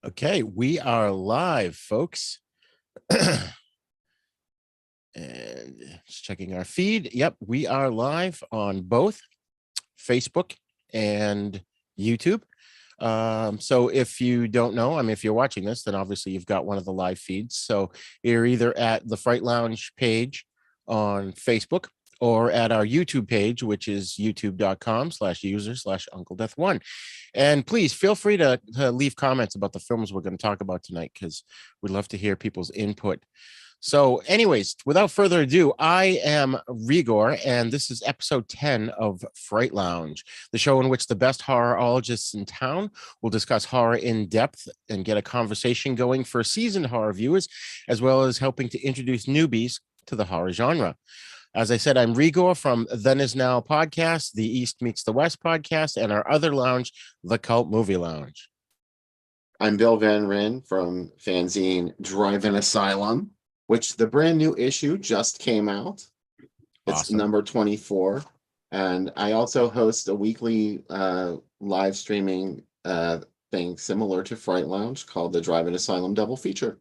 Okay, we are live, folks. And just checking our feed. Yep, we are live on both Facebook and YouTube. So if you don't know, if you're watching this, then obviously you've got one of the live feeds. So you're either at the Fright Lounge page on Facebook or at our YouTube page, which is youtube.com/user/Uncle Death One. And please feel free to leave comments about the films we're going to talk about tonight, because we'd love to hear people's input. So, anyways, without further ado, I am Rigor, and this is episode 10 of Fright Lounge, the show in which the best horrorologists in town will discuss horror in depth and get a conversation going for seasoned horror viewers, as well as helping to introduce newbies to the horror genre. As I said, I'm Rigor from Then Is Now podcast, the East Meets the West podcast, and our other lounge, the Cult Movie Lounge. I'm Bill Van Ryn from fanzine Drive-In Asylum, which the brand new issue just came out. It's Awesome. number 24. And I also host a weekly live streaming thing similar to Fright Lounge called the Drive-In Asylum Double Feature.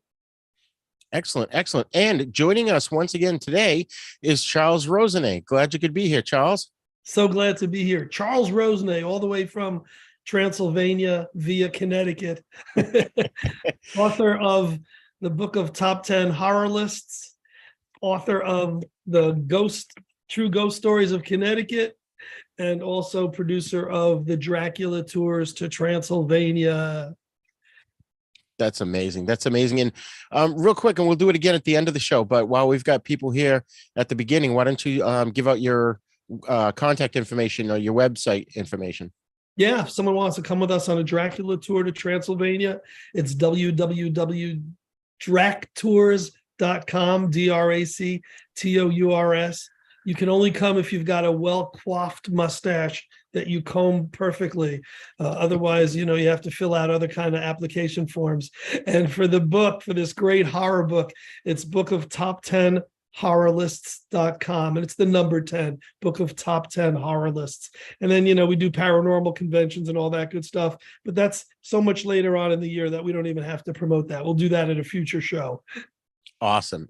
Excellent, excellent. And joining us once again today is Charles Rosenay. Glad you could be here, Charles. So glad to be here. Charles Rosenay, all the way from Transylvania via Connecticut, author of the book of Top 10 Horror Lists, author of the True Ghost Stories of Connecticut, and also producer of the Dracula Tours to Transylvania. That's amazing. That's amazing. And real quick, and we'll do it again at the end of the show, but while we've got people here at the beginning, why don't you give out your contact information or your website information? Yeah, if someone wants to come with us on a Dracula tour to Transylvania, it's www.dractours.com, DRACTOURS. You can only come if you've got a well-coiffed mustache that you comb perfectly. Otherwise, you have to fill out other kind of application forms. And for the book, for this great horror book, it's Book of Top 10 horrorlists.com, and it's the number 10, Book of Top 10 Horror Lists. And then we do paranormal conventions and all that good stuff, but that's so much later on in the year that we don't even have to promote that. We'll do that at a future show. Awesome.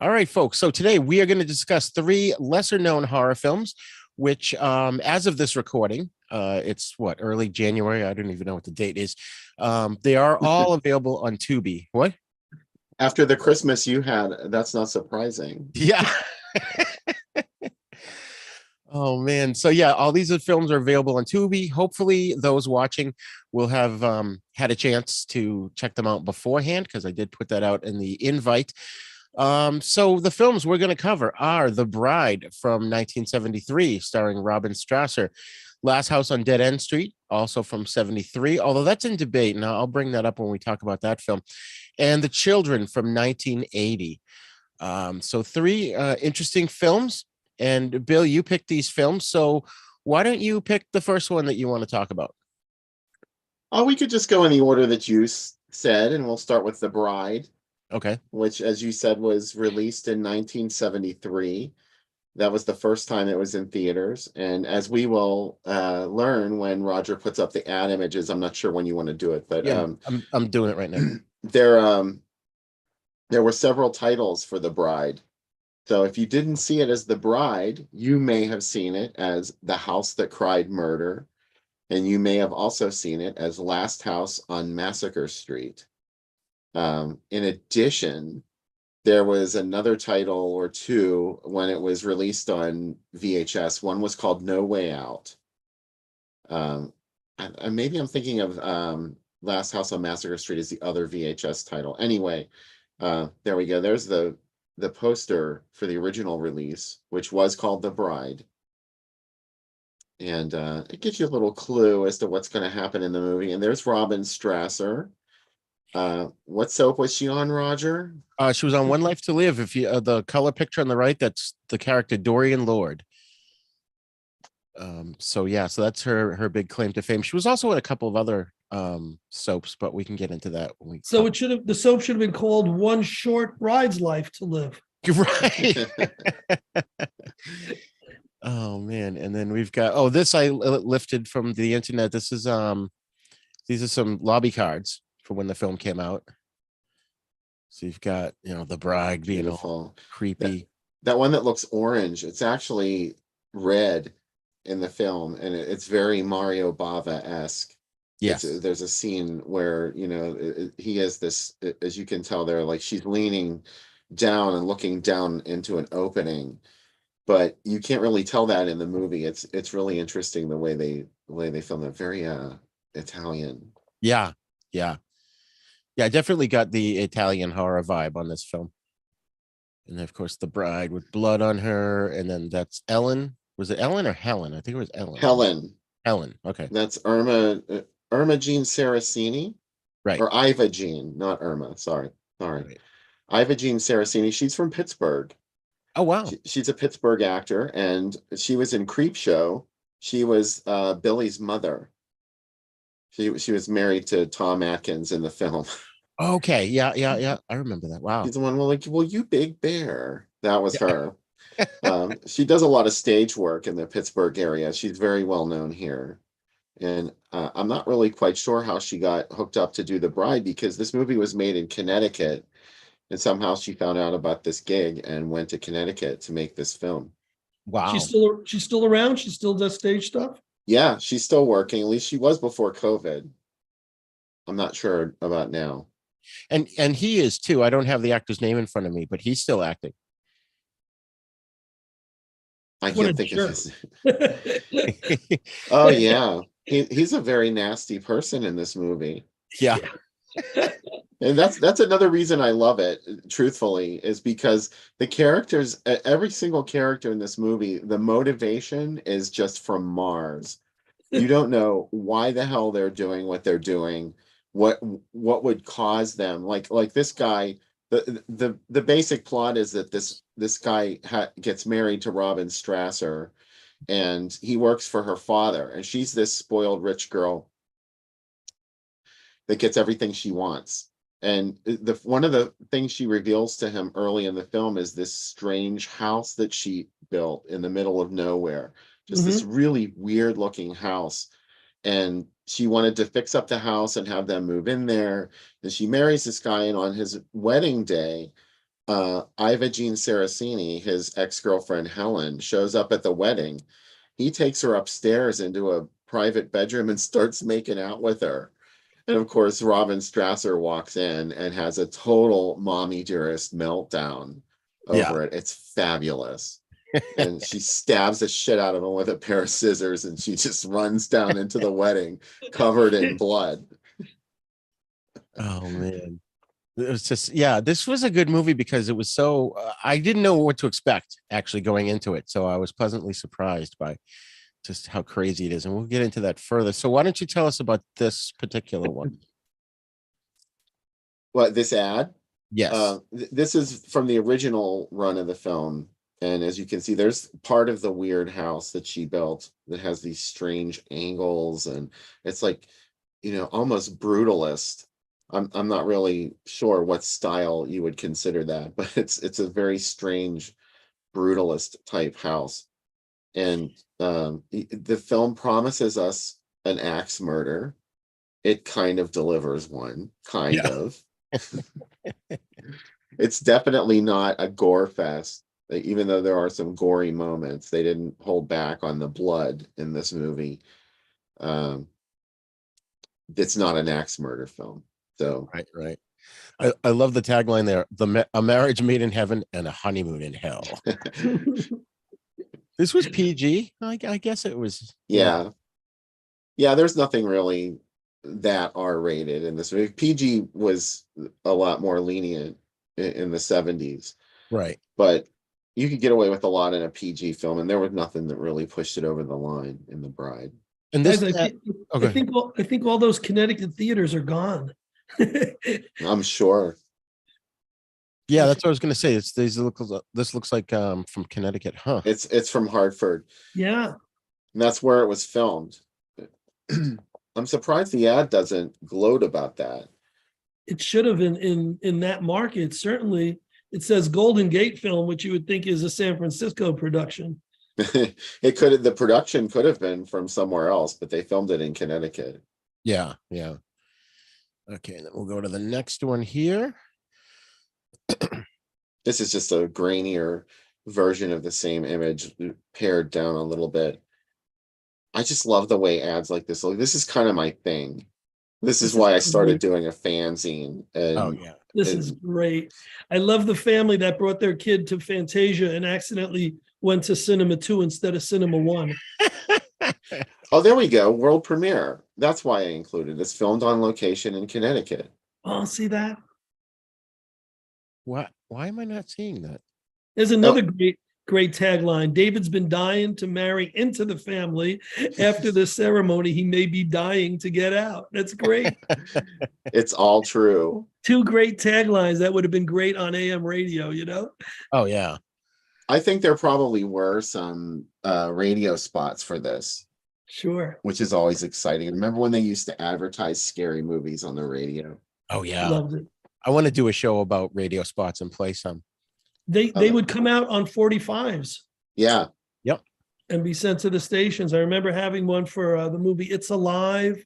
All right, folks, so today we are going to discuss 3 lesser known horror films, which as of this recording, it's early January, I don't even know what the date is. They are all available on Tubi. What? After the Christmas you had, that's not surprising. Yeah. Oh, man. So, yeah, all these films are available on Tubi. Hopefully, those watching will have had a chance to check them out beforehand, because I did put that out in the invite. So the films we're going to cover are The Bride from 1973, starring Robin Strasser. Last House on Dead End Street, also from 73, although that's in debate. Now, I'll bring that up when we talk about that film. And The Children from 1980. So 3 interesting films. And Bill, you picked these films. So why don't you pick the first one that you want to talk about? Oh, we could just go in the order that you said, and we'll start with The Bride. Okay. Which, as you said, was released in 1973. That was the first time it was in theaters. And as we will learn when Roger puts up the ad images, I'm not sure when you want to do it, but yeah, I'm doing it right now. There were several titles for The Bride. So if you didn't see it as The Bride, you may have seen it as The House That Cried Murder. And you may have also seen it as Last House on Massacre Street. In addition, there was another title or two when it was released on VHS. One was called No Way Out. Maybe I'm thinking of Last House on Massacre Street as the other VHS title. Anyway, there we go. There's the poster for the original release, which was called The Bride. And it gives you a little clue as to what's going to happen in the movie. And there's Robin Strasser. What soap was she on, Roger? She was on One Life to Live. If you the color picture on the right, that's the character Dorian Lord. So that's her big claim to fame. She was also in a couple of other soaps, but we can get into that when we So the soap should have been called One Short Bride's Life to Live. Right. Oh, man. And then we've got this I lifted from the internet. This is These are some lobby cards for when the film came out. So you've got, the bride being all Beautiful. creepy. That one that looks orange, it's actually red in the film, and it's very Mario Bava-esque. Yes. There's a scene where, he has this, as you can tell there, like she's leaning down and looking down into an opening, but you can't really tell that in the movie. It's really interesting the way they film it. Very Italian. Yeah. Yeah. Yeah, I definitely got the Italian horror vibe on this film. And of course, the bride with blood on her. And then that's Ellen. Was it Ellen or Helen? I think it was Ellen. Helen. Helen. Okay. That's Irma Jean Saraceni. Right. Or Iva Jean, not Irma. Sorry. Right. Iva Jean Saraceni. She's from Pittsburgh. Oh, wow. She's a Pittsburgh actor, and she was in Creepshow. She was Billy's mother. She was married to Tom Atkins in the film. Okay. Yeah. I remember that. Wow. He's the one like, well, you big bear. That was her. She does a lot of stage work in the Pittsburgh area. She's very well known here. And I'm not really quite sure how she got hooked up to do The Bride, because this movie was made in Connecticut. And somehow she found out about this gig and went to Connecticut to make this film. Wow. She's still around. She still does stage stuff. Yeah, she's still working. At least she was before COVID. I'm not sure about now. And he is too. I don't have the actor's name in front of me, but he's still acting. I can't think of his. Oh yeah, he's a very nasty person in this movie. Yeah. And that's another reason I love it, truthfully, is because the characters, every single character in this movie, the motivation is just from Mars. You don't know why the hell they're doing what they're doing, what would cause them. Like this guy, the basic plot is that this guy gets married to Robin Strasser, and he works for her father, and she's this spoiled rich girl that gets everything she wants. And one of the things she reveals to him early in the film is this strange house that she built in the middle of nowhere, just this really weird looking house. And she wanted to fix up the house and have them move in there. And she marries this guy, and on his wedding day, Iva Jean Saraceni, his ex-girlfriend Helen, shows up at the wedding. He takes her upstairs into a private bedroom and starts making out with her. And of course, Robin Strasser walks in and has a total mommy dearest meltdown over it. It's fabulous. And she stabs the shit out of him with a pair of scissors, and she just runs down into the wedding covered in blood. Oh man. It was just, this was a good movie because it was so, I didn't know what to expect actually going into it. So I was pleasantly surprised by just how crazy it is. And we'll get into that further. So why don't you tell us about this particular one? What, this ad? Yes. This is from the original run of the film. And as you can see, there's part of the weird house that she built that has these strange angles. And it's like, almost brutalist. I'm not really sure what style you would consider that, but it's a very strange brutalist type house. And the film promises us an axe murder. It kind of delivers one, kind of. It's definitely not a gore fest. Even though there are some gory moments, they didn't hold back on the blood in this movie. It's not an axe murder film. So Right. I love the tagline there: a marriage made in heaven and a honeymoon in hell. This was PG. I guess it was. Yeah. There's nothing really that R-rated in this movie. PG was a lot more lenient in the 70s. Right. But you could get away with a lot in a PG film, and there was nothing that really pushed it over the line in The Bride. And this, I think all those Connecticut theaters are gone. I'm sure. Yeah, that's what I was going to say. This looks like from Connecticut, huh? It's from Hartford. Yeah, and that's where it was filmed. I'm surprised the ad doesn't gloat about that. it should have in that market. Certainly, it says Golden Gate Film, which you would think is a San Francisco production. The production could have been from somewhere else, but they filmed it in Connecticut. Yeah, yeah. Okay, then we'll go to the next one here. This is just a grainier version of the same image, pared down a little bit. I just love the way ads like this look. This is kind of my thing. This is This why I is started great. doing a fanzine. Oh And yeah. This is great. I love the family that brought their kid to Fantasia and accidentally went to Cinema 2 instead of Cinema 1. oh, there we go. World premiere. That's why I included. It's filmed on location in Connecticut. Oh, see that? What? Why am I not seeing that? There's another great tagline. David's been dying to marry into the family. After the ceremony, he may be dying to get out. That's great. It's all true. Two great taglines that would have been great on AM radio, you know? Oh yeah. I think there probably were some radio spots for this, Sure. which is always exciting. Remember when they used to advertise scary movies on the radio? Oh yeah. Loved it. I want to do a show about radio spots and play some. They would come out on 45s. Yeah. Yep. And be sent to the stations. I remember having one for the movie It's Alive,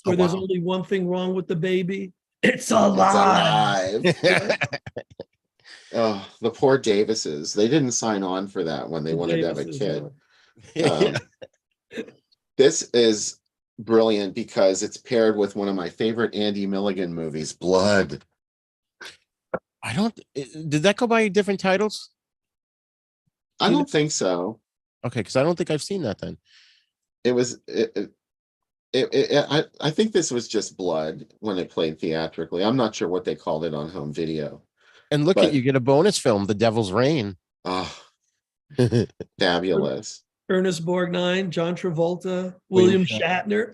where there's wow. only one thing wrong with the baby. It's It's alive. alive. Oh, the poor Davises. They didn't sign on for that when they wanted to have a kid. This is brilliant because it's paired with one of my favorite Andy Milligan movies, Blood. Did that go by different titles? I don't think so. Okay, because I don't think I've seen that then. It was I think this was just Blood when it played theatrically. I'm not sure what they called it on home video. And look But- at you get a bonus film, The Devil's Rain. Oh, fabulous. Ernest Borgnine, John Travolta, William Shatner.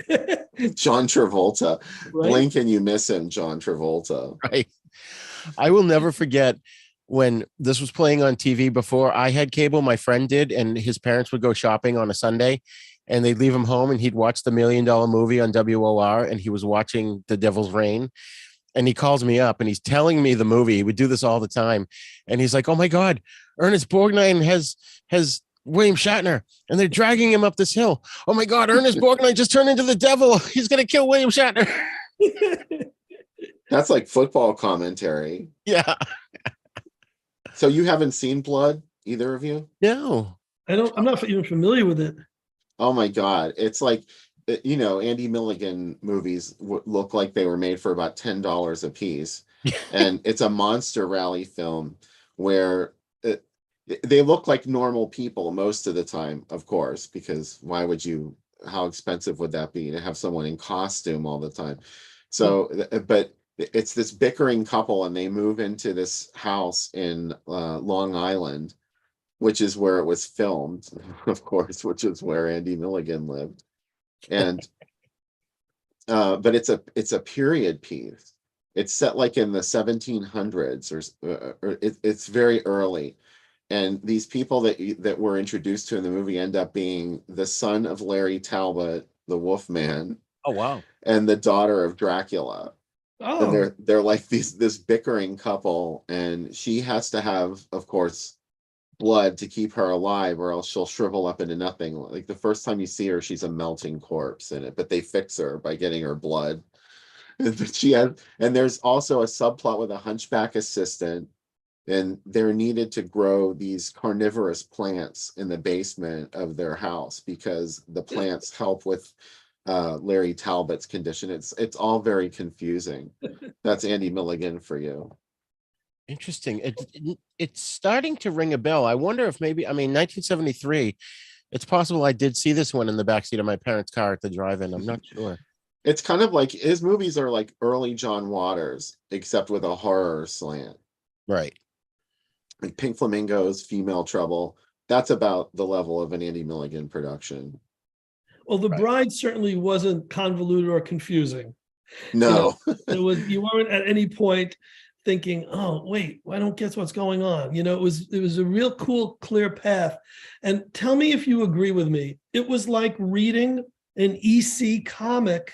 John Travolta. Right? Blink and you miss him, John Travolta. Right. I will never forget when this was playing on TV before I had cable, my friend did, and his parents would go shopping on a Sunday and they'd leave him home and he'd watch the $1 Million Movie on WOR and he was watching The Devil's Rain. And he calls me up and he's telling me the movie. He would do this all the time. And he's like, oh my God, Ernest Borgnine has William Shatner and they're dragging him up this hill. Oh my God, Ernest Borgnine just turned into the devil. He's going to kill William Shatner. That's like football commentary. Yeah. So you haven't seen Blood, either of you? No. I'm not even familiar with it. Oh my God. It's like, Andy Milligan movies look like they were made for about $10 a piece. And it's a monster rally film where they look like normal people most of the time, of course, because how expensive would that be to have someone in costume all the time? So, but it's this bickering couple and they move into this house in Long Island, which is where it was filmed, of course, which is where Andy Milligan lived. And but it's a period piece. It's set like in the 1700s or it's very early. And these people that were introduced to in the movie end up being the son of Larry Talbot, the Wolfman. Oh, wow. And the daughter of Dracula. Oh, And they're like this bickering couple, and she has to have, of course, blood to keep her alive, or else she'll shrivel up into nothing. Like the first time you see her, she's a melting corpse in it, but they fix her by getting her blood. And there's also a subplot with a hunchback assistant, and they're needed to grow these carnivorous plants in the basement of their house because the plants help with Larry Talbot's condition. It's all very confusing. That's Andy Milligan for you. Interesting. It's starting to ring a bell. I wonder if 1973, it's possible I did see this one in the backseat of my parents' car at the drive-in. I'm not sure. It's kind of like his movies are like early John Waters, except with a horror slant. Right. Like Pink Flamingos, Female Trouble. That's about the level of an Andy Milligan production. well, The Right. Bride certainly wasn't convoluted or confusing. No. You weren't at any point thinking, oh, wait, I don't guess what's going on. It was a real cool, clear path. And tell me if you agree with me. It was like reading an EC comic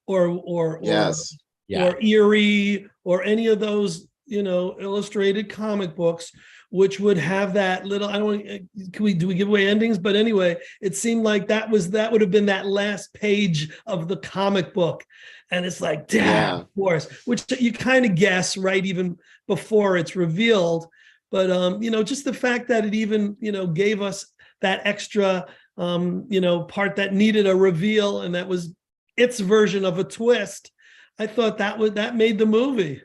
or Yes. Yeah. or Eerie or any of those illustrated comic books, which would have that little, I don't, do we give away endings? But anyway, it seemed like that would have been that last page of the comic book. And it's like, damn, Yeah. of course, which you kind of guess, right, even before it's revealed. But, just the fact that it even, gave us that extra, part that needed a reveal, and that was its version of a twist. I thought that made the movie.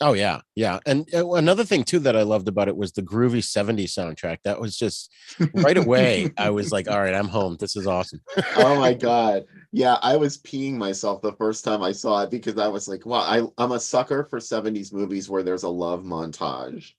Oh yeah, yeah. And another thing too that I loved about it was the groovy 70s soundtrack. That was just right away. I was like, all right, I'm home. This is awesome. Oh my God. Yeah, I was peeing myself the first time I saw it because I was like, wow, I'm a sucker for 70s movies where there's a love montage,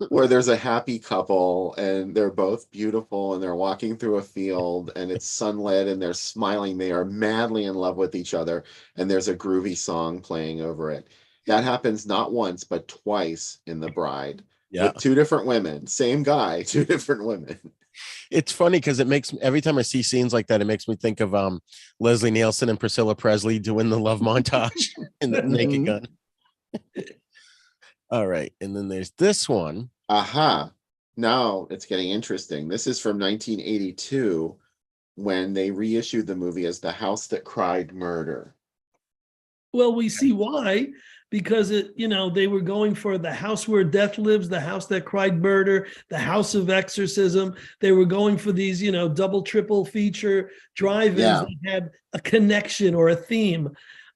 where there's a happy couple and they're both beautiful and they're walking through a field and it's sunlit and they're smiling. They are madly in love with each other and there's a groovy song playing over it. That happens not once, but twice in The Bride. Yeah. With two different women, same guy, two different women. It's funny because it makes every time I see scenes like that, it makes me think of Leslie Nielsen and Priscilla Presley doing the love montage in the Naked Gun. All right. And then there's this one. Aha. Now it's getting interesting. This is from 1982 when they reissued the movie as The House That Cried Murder. Well, we see why, because they were going for The House Where Death Lives, The House That Cried Murder, The House of Exorcism. They were going for these, double, triple feature drive-ins that had a connection or a theme.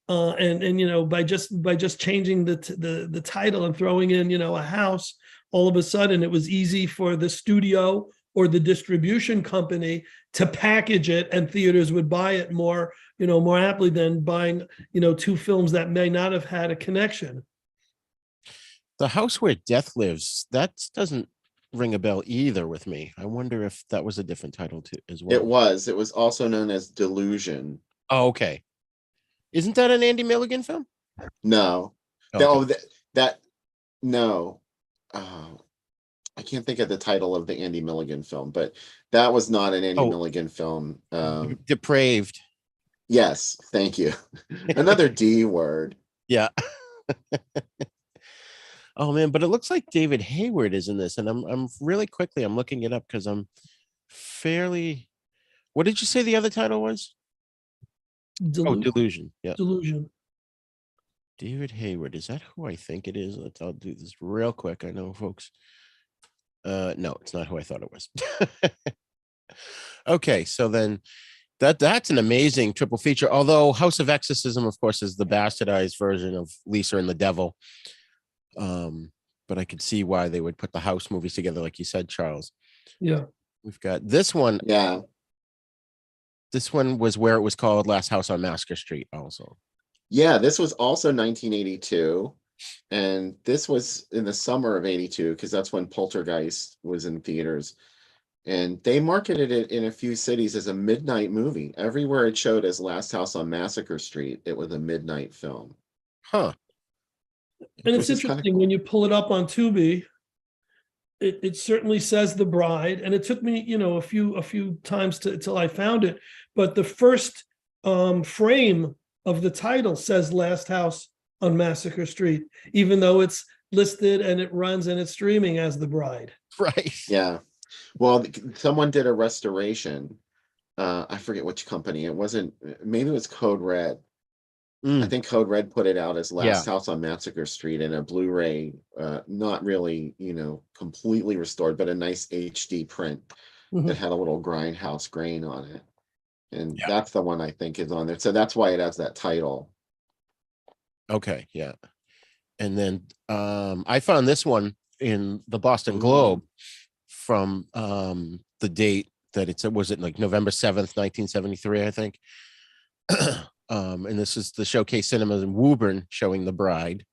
And by just changing the title and throwing in, a house, all of a sudden it was easy for the studio or the distribution company to package it, and theaters would buy it more aptly than buying, two films that may not have had a connection. The House Where Death Lives, that doesn't ring a bell either with me. I wonder if that was a different title too as well. It was also known as Delusion. Oh, okay. Isn't that an Andy Milligan film? No. Okay. No. I can't think of the title of the Andy Milligan film, but that was not an Andy Milligan film. Depraved. Yes, thank you. Another D word. Yeah. Oh man, but it looks like David Hayward is in this, and I'm really quickly I'm looking it up because I'm fairly. What did you say the other title was? Delusion. Yeah. Delusion. David Hayward, is that who I think it is? I'll do this real quick. I know, folks. No, it's not who I thought it was. Okay, so then that's an amazing triple feature. Although House of Exorcism, of course, is the bastardized version of Lisa and the Devil. But I could see why they would put the house movies together, like you said, Charles. Yeah. We've got this one. Yeah. This one was where it was called Last House on Massacre Street also. Yeah, this was also 1982. And this was in the summer of 82, because that's when Poltergeist was in theaters. And they marketed it in a few cities as a midnight movie. Everywhere it showed as Last House on Massacre Street, it was a midnight film. Huh. And it's interesting when you pull it up on Tubi, it certainly says The Bride, and it took me, a few times till I found it. But the first frame of the title says Last House on Massacre Street, even though it's listed and it runs and it's streaming as The Bride. Right. Yeah. Well, someone did a restoration. I forget which company. Maybe it was Code Red. I think Code Red put it out as Last House on Massacre Street in a Blu-ray, not really, completely restored, but a nice HD print that had a little grindhouse grain on it. And that's the one I think is on there. So that's why it has that title. Okay, yeah. And then I found this one in the Boston Globe from the date that was it like November 7th, 1973, I think. And this is the Showcase Cinemas in Woburn showing The Bride,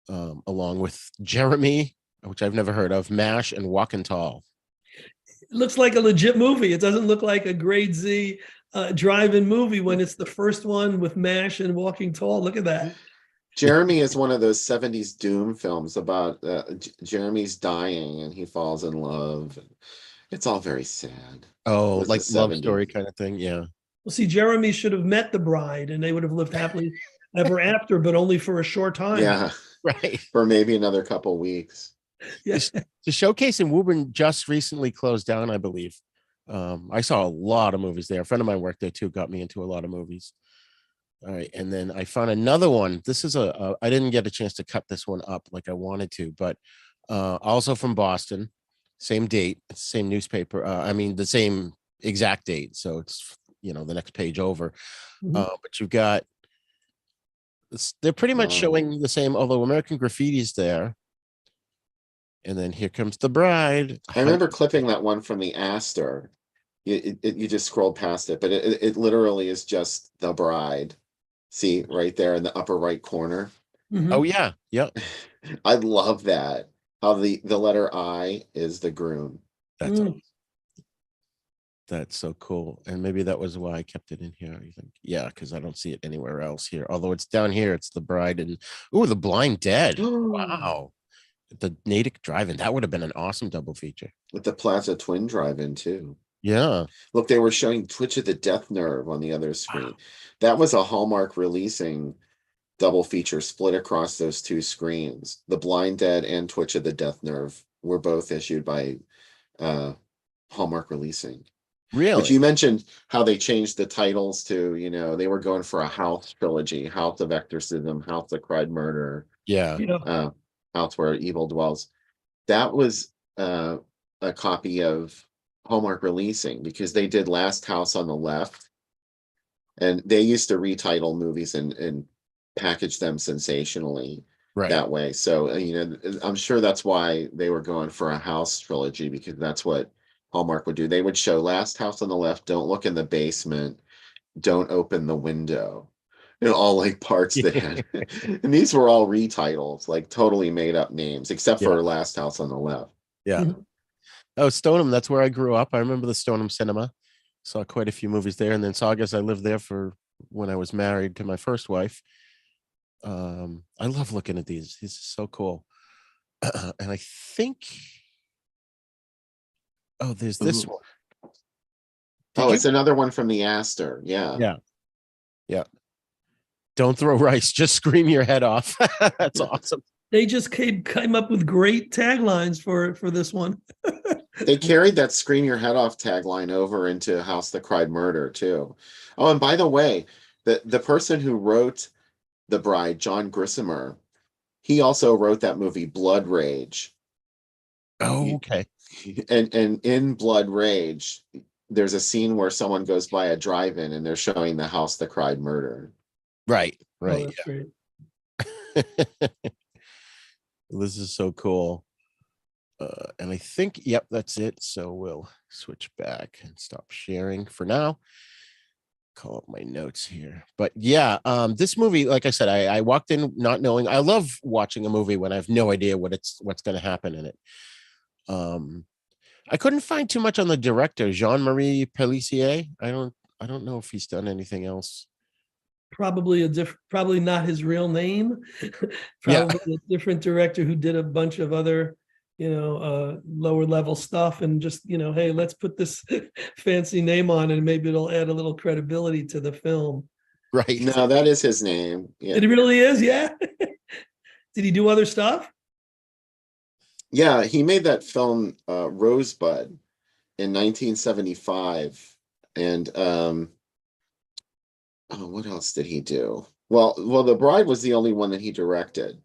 along with Jeremy, which I've never heard of, MASH, and Walking Tall. It looks like a legit movie. It doesn't look like a grade Z drive-in movie when it's the first one with MASH and Walking Tall. Look at that. Jeremy is one of those 70s doom films about Jeremy's dying and he falls in love. It's all very sad. Oh, like love story kind of thing. Yeah. Well, see, Jeremy should have met the bride and they would have lived happily ever after, but only for a short time. Yeah. Right. for maybe another couple weeks. Yeah. The showcase in Woburn just recently closed down, I believe. I saw a lot of movies there. A friend of mine worked there too, got me into a lot of movies. All right, and then I found another one. This is I didn't get a chance to cut this one up like I wanted to, but also from Boston, same date, same newspaper. I mean, the same exact date. So it's, the next page over. Mhm. But you've got, they're pretty much Wow. showing the same, although American Graffiti's there. And then Here Comes the Bride. I remember clipping that one from the Astor. You just scrolled past it, but it literally is just The Bride. See right there in the upper right corner. Mhm. Oh yeah, yeah. I love that. How the letter I is the groom. That's Mm. that's so cool. And maybe that was why I kept it in here. I think, yeah, because I don't see it anywhere else here. Although it's down here, it's the Bride and The Blind Dead. Wow. The Natick Drive-In. That would have been an awesome double feature. With the Plaza Twin Drive-In too. Yeah. Look, they were showing Twitch of the Death Nerve on the other screen. Wow. That was a Hallmark releasing double feature split across those two screens. The Blind Dead and Twitch of the Death Nerve were both issued by Hallmark Releasing. Really? Which you mentioned how they changed the titles to, they were going for a House trilogy, House of Exorcism, House that Cried Murder, Yeah. Yeah. House Where Evil Dwells. That was a copy of Hallmark Releasing, because they did Last House on the Left, and they used to retitle movies and package them sensationally Right. that way. So I'm sure that's why they were going for a House trilogy, because that's what Hallmark would do. They would show Last House on the Left, Don't Look in the Basement, Don't Open the Window, all like parts that had, and these were all retitles, like totally made up names, except Yeah. for Last House on the Left. Yeah. Mhm. Oh, Stoneham. That's where I grew up. I remember the Stoneham Cinema. Saw quite a few movies there. And then Saugus, I lived there for when I was married to my first wife. I love looking at these. These are so cool. And I think, there's this Ooh. one. Did Oh, you? it's another one from the Astor. Yeah. Yeah. Yeah. Don't throw rice. Just scream your head off. That's awesome. They just came up with great taglines for this one. They carried that Scream Your Head Off tagline over into House That Cried Murder too. Oh, and by the way, the person who wrote The Bride, John Grissomer, he also wrote that movie Blood Rage. Oh, okay. And in Blood Rage, there's a scene where someone goes by a drive-in and they're showing the House That Cried Murder. Right. Oh, Right. that's great. This is so cool. And I think, yep, that's it. So we'll switch back and stop sharing for now. Call up my notes here. But yeah, this movie, like I said, I walked in not knowing. I love watching a movie when I have no idea what's going to happen in it. I couldn't find too much on the director, Jean-Marie Pellissier. I don't know if he's done anything else. Probably probably not his real name. Probably a different director who did a bunch of other, lower level stuff, and just, hey, let's put this fancy name on and maybe it'll add a little credibility to the film. Right. No, that is his name. Yeah. It really is, yeah. Did he do other stuff? Yeah, he made that film Rosebud in 1975. And what else did he do? Well, The Bride was the only one that he directed.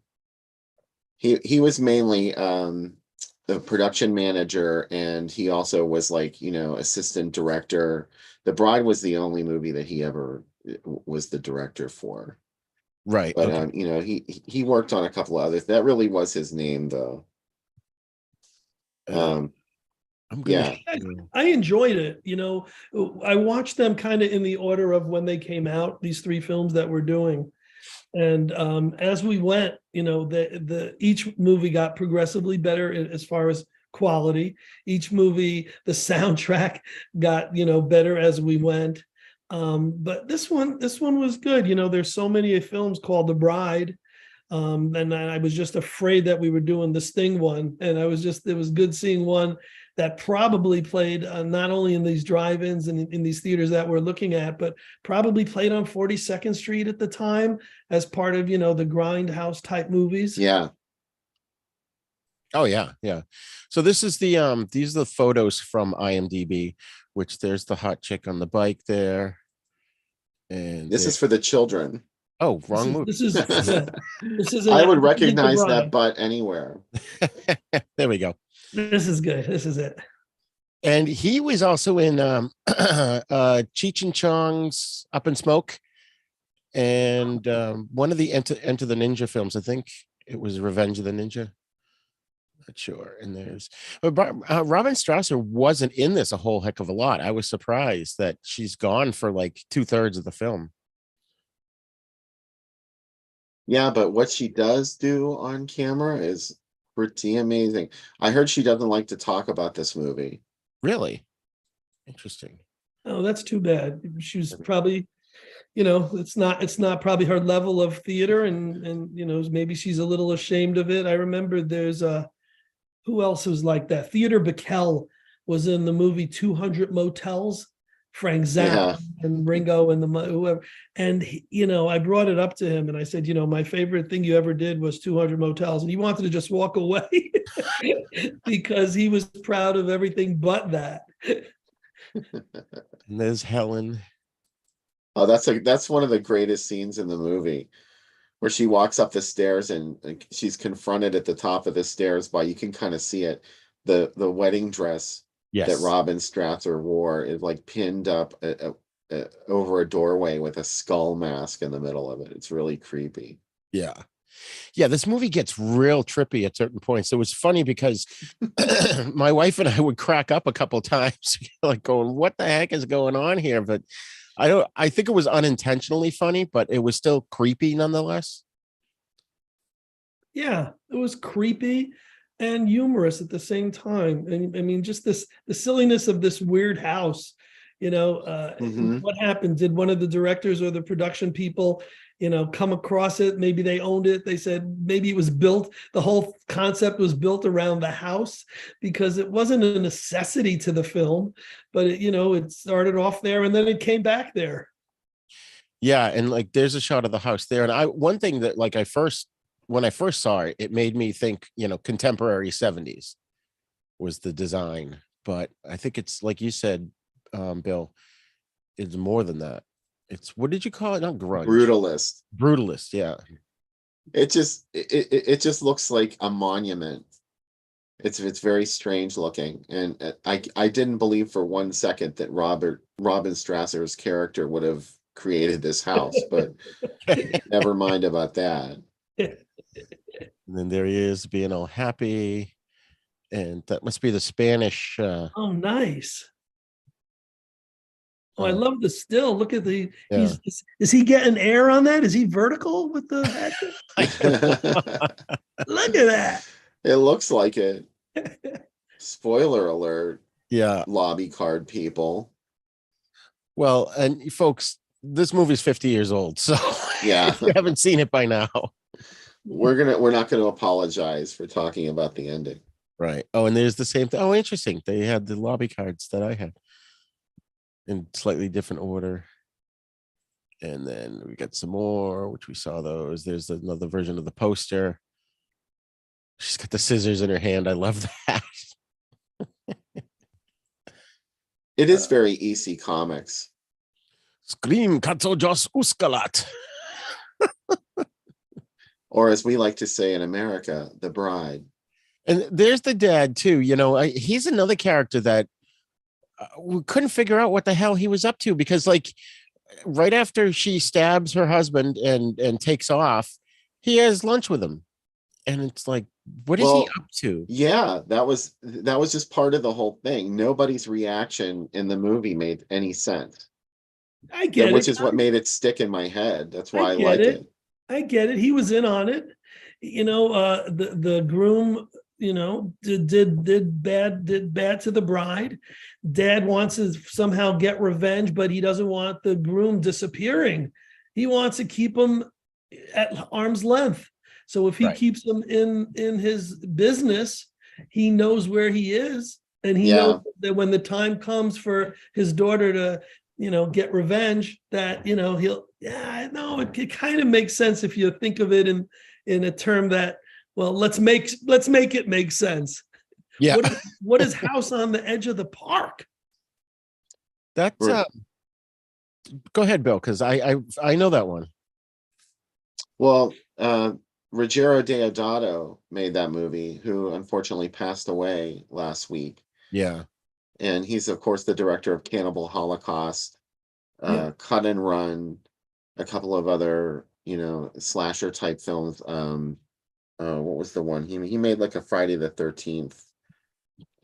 He was mainly the production manager, and he also was assistant director. The Bride was the only movie that he ever was the director for. Right. But Okay. he worked on a couple of others. That really was his name, though. I'm gonna. Yeah. I enjoyed it. I watched them kind of in the order of when they came out, these three films that we're doing. And as we went, each movie got progressively better as far as quality. Each movie, the soundtrack got, better as we went. But this one was good. There's so many films called The Bride. And I was just afraid that we were doing the Sting one. And it was good seeing one that probably played not only in these drive-ins and in these theaters that we're looking at, but probably played on 42nd Street at the time as part of, you know, the grindhouse type movies. Yeah. Oh yeah, yeah. So this is these are the photos from IMDb, which there's the hot chick on the bike there. And This is for the children. oh, wrong movie. This is yeah, this is I an would Meet the recognize Bride. that butt anywhere. There we go. This is good. This is it. And he was also in Cheech and Chong's Up in Smoke, and one of the Enter the Ninja films. I think it was Revenge of the Ninja. Not sure. And there's Robin Strasser wasn't in this a whole heck of a lot. I was surprised that she's gone for like 2/3 of the film. Yeah, but what she does do on camera is pretty amazing. I heard she doesn't like to talk about this movie. Really interesting. Oh, that's too bad. She was probably, you know, it's not probably her level of theater, and you know, maybe she's a little ashamed of it. I remember there's who else was like that? Theodore Bickel was in the movie 200 Motels. Frank Zappa and Ringo and whoever. And you know, I brought it up to him and I said, you know, my favorite thing you ever did was 200 Motels, and he wanted to just walk away because he was proud of everything but that. And there's Helen. Oh, that's one of the greatest scenes in the movie, where she walks up the stairs and she's confronted at the top of the stairs by, you can kind of see it, the wedding dress that Robin Strasser wore is like pinned up over a doorway with a skull mask in the middle of it. It's really creepy. Yeah. Yeah, this movie gets real trippy at certain points. It was funny because my wife and I would crack up a couple times, like going, what the heck is going on here? But I think it was unintentionally funny, but it was still creepy nonetheless. Yeah, it was creepy and humorous at the same time. And I mean, just the silliness of this weird house, you know, what happened? Did one of the directors or the production people, you know, come across it? Maybe they owned it. They said maybe it was built, the whole concept was built around the house, because it wasn't a necessity to the film, but it, you know, it started off there and then it came back there. Yeah. And like, there's a shot of the house there. And one thing that like when I first saw it, it made me think, you know, contemporary 70s was the design. But I think it's like you said, Bill, it's more than that. It's, what did you call it? Not grunge. Brutalist. Yeah. It just looks like a monument. It's very strange looking. And I didn't believe for 1 second that Robin Strasser's character would have created this house, but never mind about that. And then there he is being all happy. And that must be the Spanish. Oh, nice. Oh, I love the still. Look at the, is he getting air on that? Is he vertical with the hat? Look at that. It looks like it. Spoiler alert. Yeah. Lobby card people. Well, and folks, this movie's 50 years old. So yeah, if you haven't seen it by now. We're not gonna apologize for talking about the ending. Right. Oh, and there's the same thing. Oh, interesting. They had the lobby cards that I had in slightly different order. And then we got some more, which we saw those. There's another version of the poster. She's got the scissors in her hand. I love that. It is very EC Comics. Scream Katso Jos Uskalat. Or as we like to say in America, the bride. And there's the dad too. You know, he's another character that we couldn't figure out what the hell he was up to, because like right after she stabs her husband and takes off, he has lunch with him. And it's like, what is he up to? Yeah, that was just part of the whole thing. Nobody's reaction in the movie made any sense. I get it. Which is what made it stick in my head. That's why I like it. I get it. He was in on it. You know, the groom, you know, did bad to the bride. Dad wants to somehow get revenge, but he doesn't want the groom disappearing. He wants to keep him at arm's length. So if he keeps him in his business, he knows where he is. And he Yeah. knows that when the time comes for his daughter to, get revenge, that, I know it kind of makes sense if you think of it in a term that, well, let's make it make sense. Yeah. What is House on the Edge of the Park? That's go ahead, Bill, because I know that one. Well, Ruggiero Deodato made that movie, who unfortunately passed away last week. Yeah. And he's, of course, the director of Cannibal Holocaust, Yeah. Cut and Run, a couple of other, slasher type films. What was the one? He made like a Friday the 13th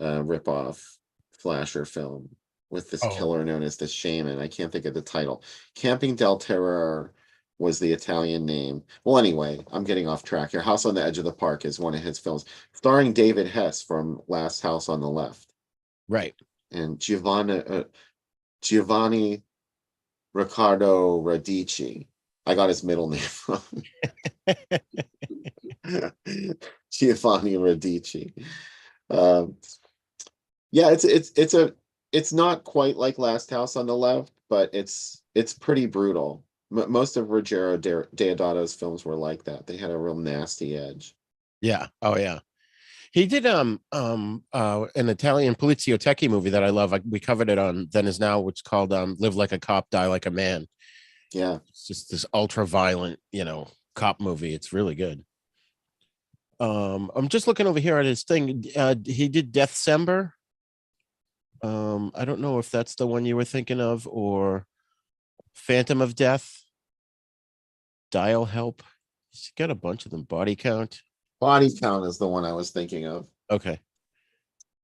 ripoff slasher film with this killer known as the Shaman. I can't think of the title. Camping del Terror was the Italian name. Well, anyway, I'm getting off track here. House on the Edge of the Park is one of his films, starring David Hess from Last House on the Left. Right. And Giovanni Riccardo Radici. I got his middle name from Giovanni Radici. Yeah, it's not quite like Last House on the Left, but it's pretty brutal. Most of Ruggiero Deodato's films were like that. They had a real nasty edge. Yeah. Oh yeah. He did an Italian Poliziotteschi movie that I love. We covered it on Then Is Now, which is called Live Like a Cop, Die Like a Man. Yeah. It's just this ultra violent, cop movie. It's really good. I'm just looking over here at his thing. He did Deathcember. I don't know if that's the one you were thinking of, or Phantom of Death, Dial Help. He's got a bunch of them. Body Count. Body Count is the one I was thinking of. Okay.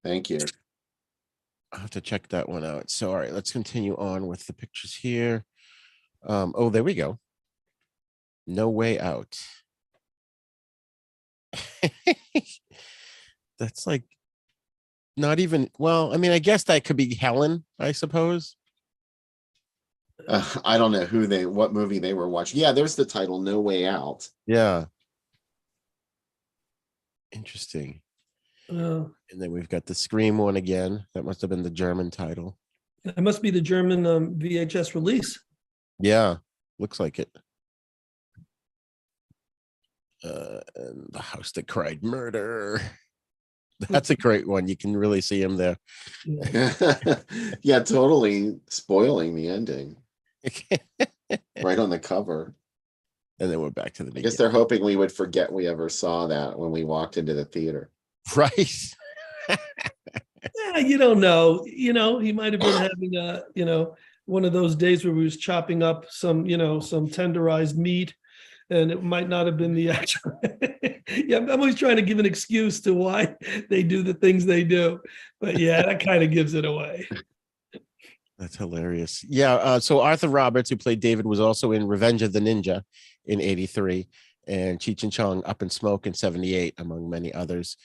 Thank you. I'll have to check that one out. So, all right, let's continue on with the pictures here. Oh, there we go. No Way Out. That's like not even, well, I mean, I guess that could be Helen, I suppose. I don't know what movie they were watching. Yeah, there's the title, No Way Out. Yeah. Interesting. Uh, And then we've got the Scream one again. That must have been the German title. it must be the German VHS release. Yeah, looks like it. And The House That Cried Murder. That's a great one. You can really see him there. Yeah, totally spoiling the ending. Right on the cover. And then we're back to the I beginning. guess they're hoping we would forget we ever saw that when we walked into the theater. Right. Yeah, you don't know. He might have been having one of those days where he was chopping up some tenderized meat, and it might not have been the actual. Yeah, I'm always trying to give an excuse to why they do the things they do, but yeah, that kind of gives it away. That's hilarious. Yeah. So Arthur Roberts, who played David, was also in Revenge of the Ninja in '83, and Cheech and Chong Up in Smoke in '78, among many others.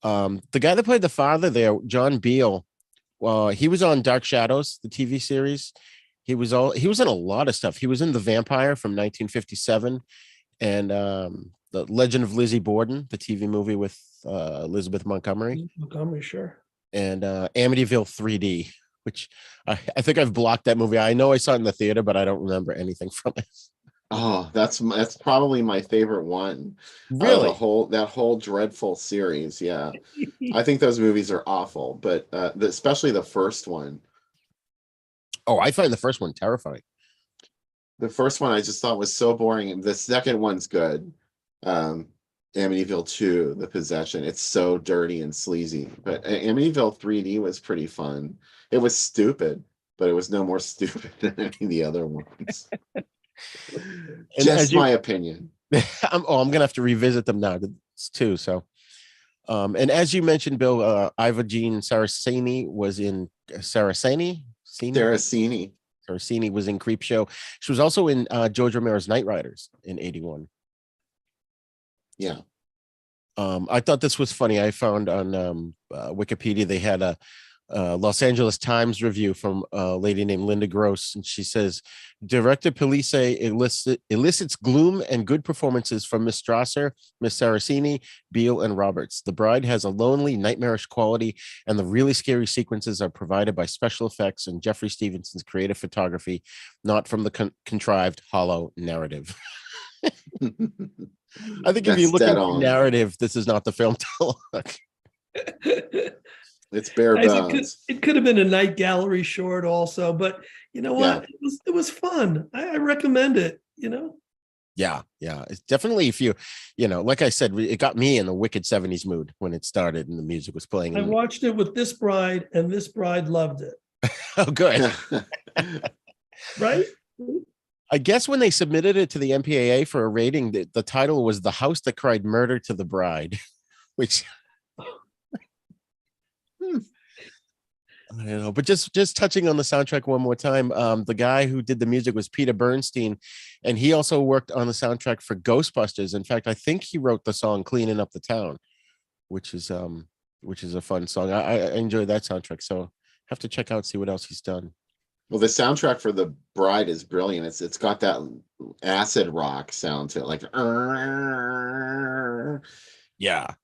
The guy that played the father there, John Beale, he was on Dark Shadows, the TV series. He was in a lot of stuff. He was in The Vampire from 1957, and The Legend of Lizzie Borden, the TV movie with Elizabeth Montgomery. Montgomery, sure. And Amityville 3D, which I think I've blocked that movie. I know I saw it in the theater, but I don't remember anything from it. Oh, that's probably my favorite one. Really? That whole dreadful series. Yeah, I think those movies are awful, but especially the first one. Oh, I find the first one terrifying. The first one I just thought was so boring. The second one's good. Amityville 2, The Possession. It's so dirty and sleazy. But Amityville 3D was pretty fun. It was stupid, but it was no more stupid than any of the other ones. Just my opinion. I'm gonna have to revisit them now too. So, and as you mentioned, Bill, Ivogene Saraceni was in Saraceni was in Creepshow. She was also in George Romero's Night Riders in '81. Yeah. I thought this was funny. I found on Wikipedia they had a Los Angeles Times review from a lady named Linda Gross, and she says, "Director Police elicits gloom and good performances from Miss Strasser, Miss Saraceni, Beale, and Roberts. The Bride has a lonely, nightmarish quality, and the really scary sequences are provided by special effects and Jeffrey Stevenson's creative photography, not from the contrived, hollow narrative." I think if you're That's looking dead for on. narrative, this is not the film to look. It's bare Guys, bones. it could have been a night gallery short also, but you know Yeah. what? It was fun. I recommend it, you know. Yeah, it's definitely, if you know, like I said, it got me in a wicked 70s mood when it started and the music was playing. I watched it with this bride, and this bride loved it. Oh, good. Right? I guess when they submitted it to the MPAA for a rating, the title was "The House That Cried Murder to the Bride," which I don't know. But just touching on the soundtrack one more time, the guy who did the music was Peter Bernstein, and he also worked on the soundtrack for Ghostbusters. In fact, I think he wrote the song "Cleaning Up the Town," which is a fun song. I enjoy that soundtrack, so have to check out, see what else he's done. Well, the soundtrack for The Bride is brilliant. It's got that acid rock sound to it, like Yeah,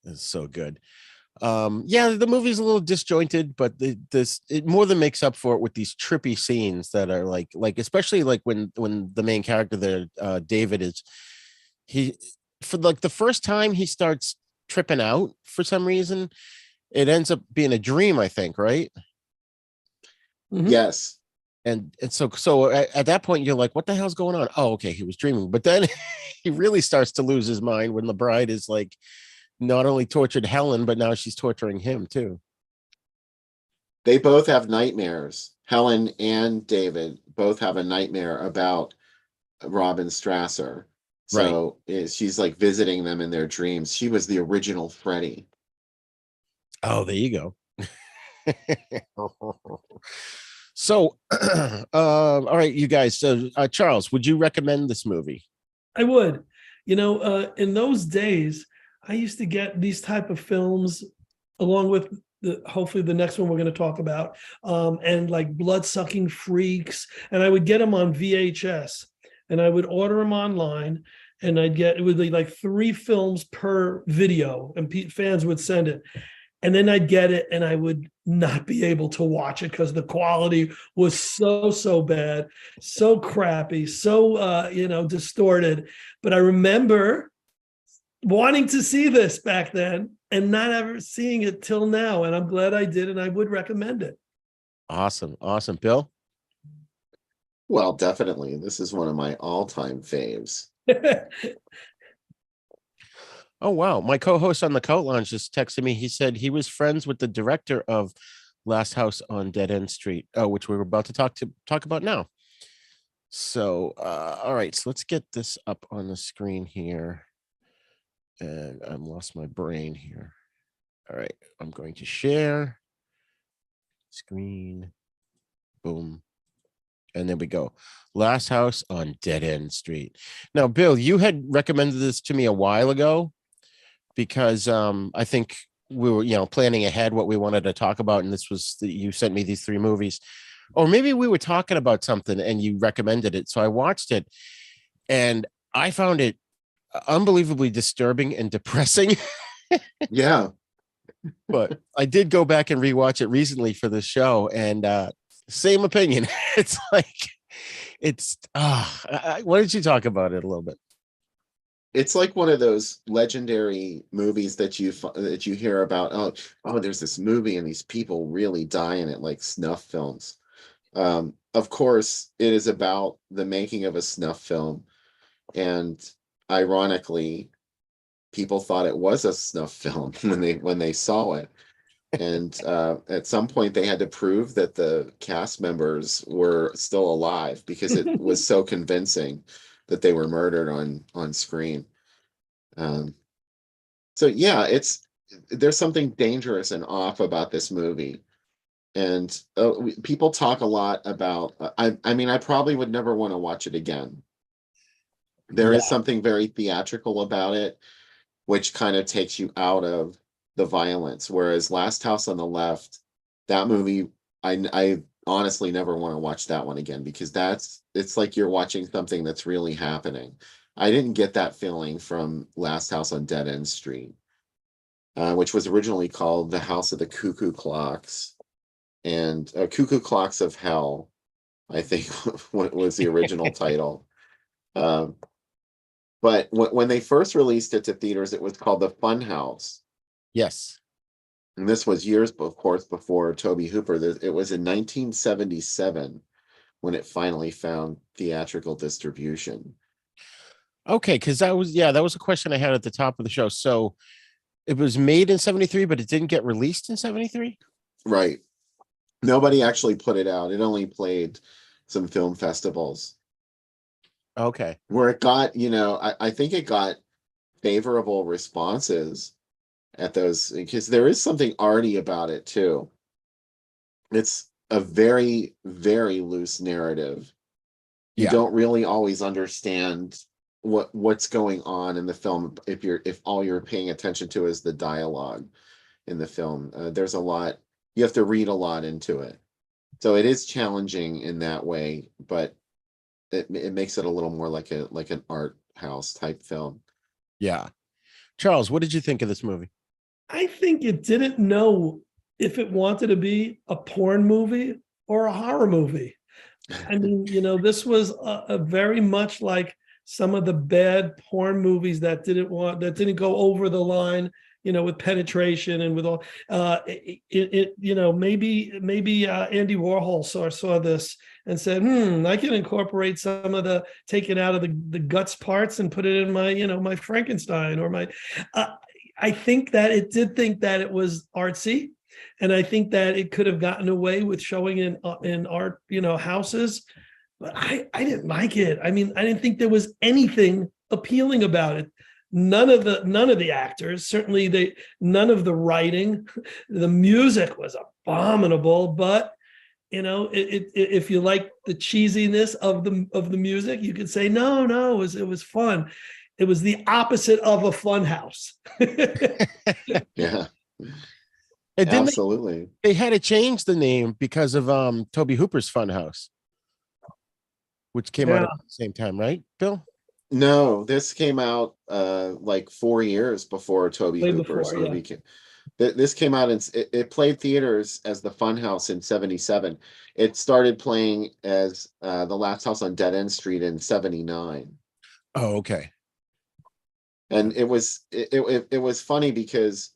it's so good. Yeah, the movie's a little disjointed, but it more than makes up for it with these trippy scenes that are like especially like when the main character there, David, is he, for like the first time he starts tripping out for some reason. It ends up being a dream, I think, right? Mhm. yes. And so at that point you're like, what the hell's going on? Oh, okay, he was dreaming. But then he really starts to lose his mind when the bride is like not only tortured Helen, but now she's torturing him too. They both have nightmares. Helen and David both have a nightmare about Robin Strasser. Right. So she's like visiting them in their dreams. She was the original Freddy. Oh, there you go. So, all right, you guys. So, Charles, would you recommend this movie? I would. You know, in those days, I used to get these type of films along with hopefully the next one we're going to talk about, and like Blood-Sucking Freaks, and I would get them on VHS, and I would order them online, and it would be like 3 films per video, and fans would send it. And then I'd get it and I would not be able to watch it because the quality was so bad, so crappy, so distorted. But I remember wanting to see this back then and not ever seeing it till now. And I'm glad I did, and I would recommend it. Awesome. Bill? Well, definitely. This is one of my all-time faves. Oh, wow. My co-host on the Coat Lounge just texted me. He said he was friends with the director of Last House on Dead End Street, which we were about to talk about now. So, all right. So let's get this up on the screen here. And I'm lost my brain here. All right. I'm going to share screen. Boom. And there we go. Last House on Dead End Street. Now, Bill, you had recommended this to me a while ago, because I think we were, planning ahead what we wanted to talk about. And this was you sent me these 3 movies, or maybe we were talking about something and you recommended it. So I watched it and I found it unbelievably disturbing and depressing. Yeah. But I did go back and rewatch it recently for the show, and same opinion. It's like, why don't you talk about it a little bit? It's like one of those legendary movies that you hear about. Oh, there's this movie and these people really die in it, like snuff films. Of course, it is about the making of a snuff film, and ironically, people thought it was a snuff film when they saw it. And at some point, they had to prove that the cast members were still alive because it was so convincing that they were murdered on screen. So yeah, there's something dangerous and off about this movie, and people talk a lot about. I mean, I probably would never want to watch it again. There Yeah. is something very theatrical about it, which kind of takes you out of the violence. Whereas Last House on the Left, that movie, I honestly never want to watch that one again, because it's like you're watching something that's really happening. I didn't get that feeling from Last House on Dead End Street, which was originally called The House of the Cuckoo Clocks, and Cuckoo Clocks of Hell, I think what was the original title. But when they first released it to theaters, it was called The Fun House. Yes. And this was years, of course, before Tobe Hooper. It was in 1977 when it finally found theatrical distribution. Okay, because that was a question I had at the top of the show. So it was made in 73, but it didn't get released in 73? Right. Nobody actually put it out. It only played some film festivals. Okay. Where it got, I think it got favorable responses at those, because there is something arty about it too. It's a very, very loose narrative. You Yeah. don't really always understand what's going on in the film if all you're paying attention to is the dialogue in the film. There's a lot, you have to read a lot into it. So it is challenging in that way, but it makes it a little more like an art house type film. Yeah. Charles, what did you think of this movie? I think it didn't know if it wanted to be a porn movie or a horror movie. I mean, this was a very much like some of the bad porn movies that didn't go over the line, with penetration and with all, maybe Andy Warhol saw this and said, I can incorporate some of the take it out of the guts parts and put it in my, my Frankenstein or my, I think that it did think that it was artsy. And I think that it could have gotten away with showing in art, houses, but I didn't like it. I mean, I didn't think there was anything appealing about it. None of the actors, certainly none of the writing, the music was abominable. But if you like the cheesiness of the music, you could say no, it was fun. It was the opposite of a fun house. Yeah. And then Absolutely. they had to change the name because of Tobe Hooper's Funhouse, which came out at the same time, right, Bill? No, this came out like 4 years before Tobe Hooper's movie came. This came out it played theaters as the Funhouse in 77. It started playing as the Last House on Dead End Street in 79. Oh, okay. And it was funny because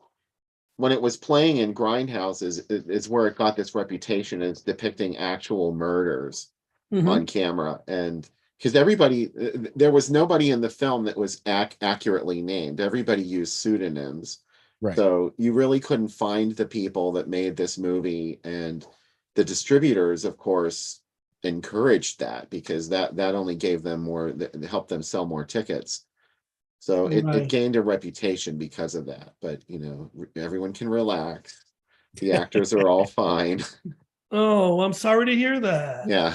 when it was playing in grindhouses, it's where it got this reputation as depicting actual murders on camera. And because there was nobody in the film that was accurately named. Everybody used pseudonyms. Right. So you really couldn't find the people that made this movie. And the distributors, of course, encouraged that, because that only gave them helped them sell more tickets. So it gained a reputation because of that. But, everyone can relax. The actors are all fine. Oh, I'm sorry to hear that. Yeah.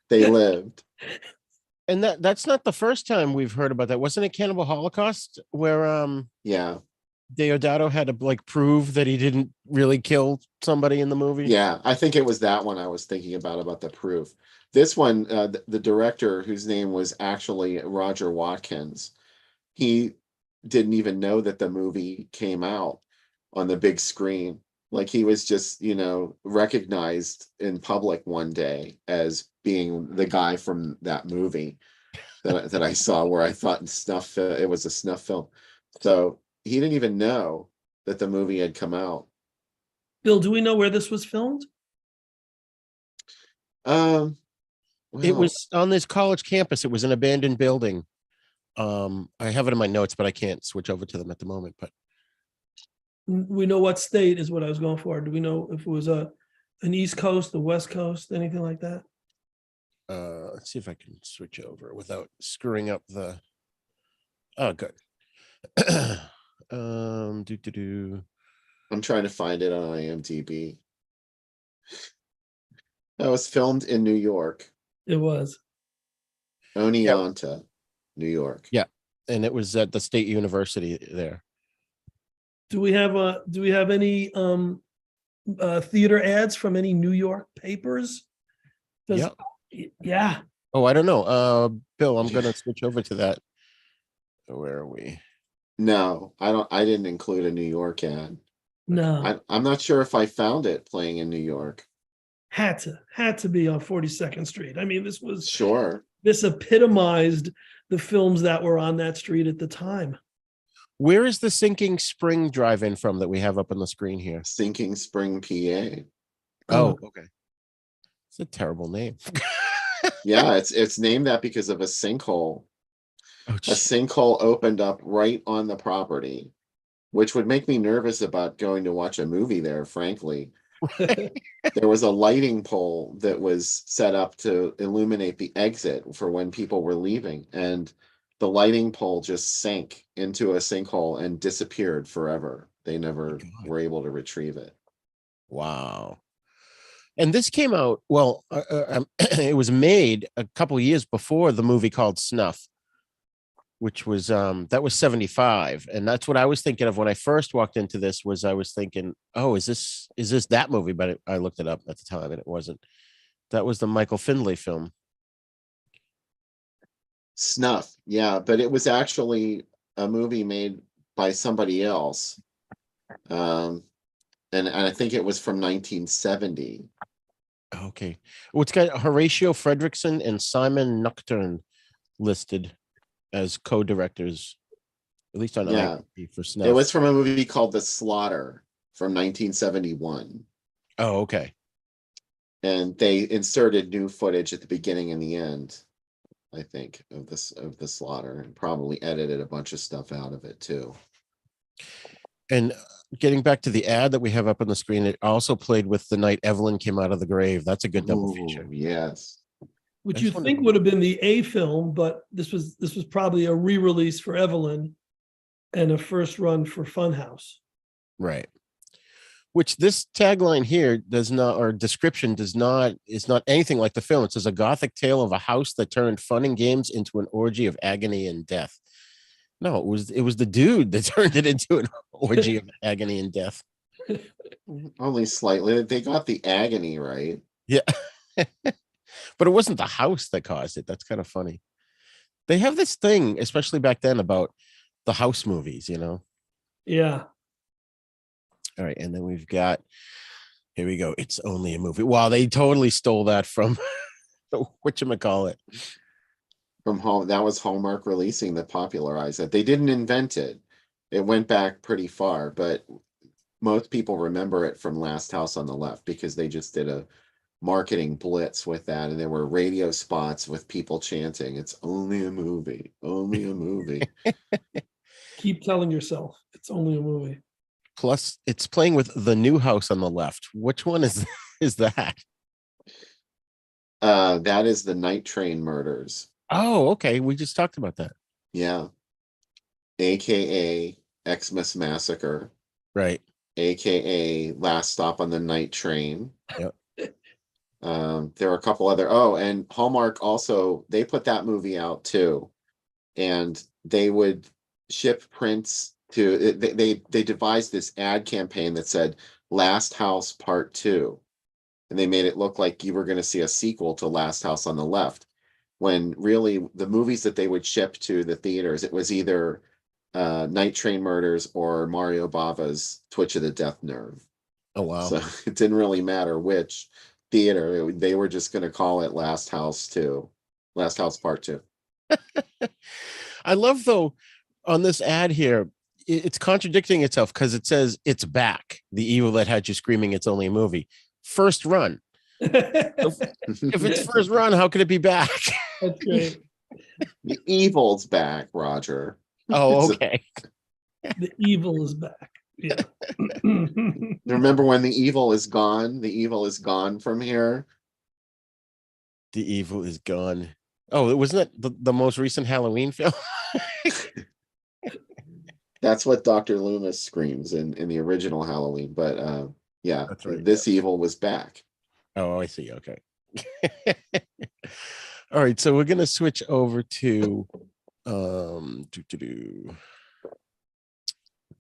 They lived. And that's not the first time we've heard about that. Wasn't it Cannibal Holocaust where Yeah. Deodato had to prove that he didn't really kill somebody in the movie? Yeah, I think it was that one I was thinking about the proof. This one, the director, whose name was actually Roger Watkins, he didn't even know that the movie came out on the big screen. Like, he was just, recognized in public one day as being the guy from that movie that I saw, where I thought it was a snuff film. So he didn't even know that the movie had come out. Bill, do we know where this was filmed? It was on this college campus. It was an abandoned building. I have it in my notes, but I can't switch over to them at the moment. But we know what state is what I was going for. Do we know if it was an East Coast, the West Coast, anything like that? Let's see if I can switch over without screwing up the. Oh, good. I'm trying to find it on IMDb. That was filmed in New York. It was. Oneonta, New York. Yeah, and it was at the State University there. Do we have any theater ads from any New York papers? Yeah. Yeah. Oh, I don't know. Bill, I'm gonna switch over to that. Where are we? No, I didn't include a New York ad. No. I'm not sure if I found it playing in New York. Had to be on 42nd Street. I mean, Sure. this epitomized the films that were on that street at the time. Where is the Sinking Spring drive-in from that we have up on the screen here? Sinking Spring, PA. Oh, okay. It's a terrible name. Yeah, it's named that because of a sinkhole. Oh, A geez. sinkhole opened up right on the property, which would make me nervous about going to watch a movie there, frankly. There was a lighting pole that was set up to illuminate the exit for when people were leaving, and the lighting pole just sank into a sinkhole and disappeared forever. They never God. were able to retrieve it. Wow. And this came out, well, it was made a couple of years before the movie called Snuff, which was that was 75. And that's what I was thinking of when I first walked into this. I was thinking, oh, is this that movie? But I looked it up at the time and it wasn't. That was the Michael Findlay film. Snuff, yeah, but it was actually a movie made by somebody else. And I think it was from 1970. Okay. Well, it's got Horatio Fredrickson and Simon Nocturne listed as co-directors, at least on Yeah, IMDb for it Snuff. was from a movie called The Slaughter from 1971. Oh, okay. And they inserted new footage at the beginning and the end, I think, of the slaughter, and probably edited a bunch of stuff out of it too. And getting back to the ad that we have up on the screen, it also played with The Night Evelyn Came Out of the Grave. That's a good double feature. Yes. Which I you just think wondered- would have been the A film, but this was probably a re-release for Evelyn and a first run for Funhouse. Right. Which this tagline here does not, or description is not anything like the film. It says a gothic tale of a house that turned fun and games into an orgy of agony and death. No, it was the dude that turned it into an orgy of agony and death. Only slightly. They got the agony right. Yeah. But it wasn't the house that caused it. That's kind of funny. They have this thing, especially back then, about the house movies, you know? Yeah. All right. And then we've got, here we go. It's only a movie. Wow, they totally stole that from whatchamacallit. From home. That was Hallmark releasing that popularized it. They didn't invent it. It went back pretty far, but most people remember it from Last House on the Left because they just did a marketing blitz with that, and there were radio spots with people chanting, "It's only a movie, only a movie." Keep telling yourself it's only a movie. Plus, it's playing with The New House on the Left. Which one is that? That is the Night Train Murders. Oh, okay. We just talked about that. Yeah. AKA Xmas Massacre. Right. AKA Last Stop on the Night Train. Yep. There are a couple other, and Hallmark also, they put that movie out too. And they would ship prints to, they devised this ad campaign that said Last House Part 2. And they made it look like you were going to see a sequel to Last House on the Left, when really the movies that they would ship to the theaters, it was either Night Train Murders or Mario Bava's Twitch of the Death Nerve. Oh, wow. So it didn't really matter which theater. They were just going to call it Last House 2, Last House Part 2. I love, though, on this ad here, it's contradicting itself because it says it's back. The evil that had you screaming, it's only a movie. First run. If it's first run, how could it be back? That's great. The evil's back, Roger. Oh, okay. The evil is back. Yeah. Remember when the evil is gone? The evil is gone from here. The evil is gone. Oh, wasn't that the most recent Halloween film? That's what Dr. Loomis screams in the original Halloween. But yeah, That's right, this evil was back. Oh, I see. Okay. All right. So we're going to switch over to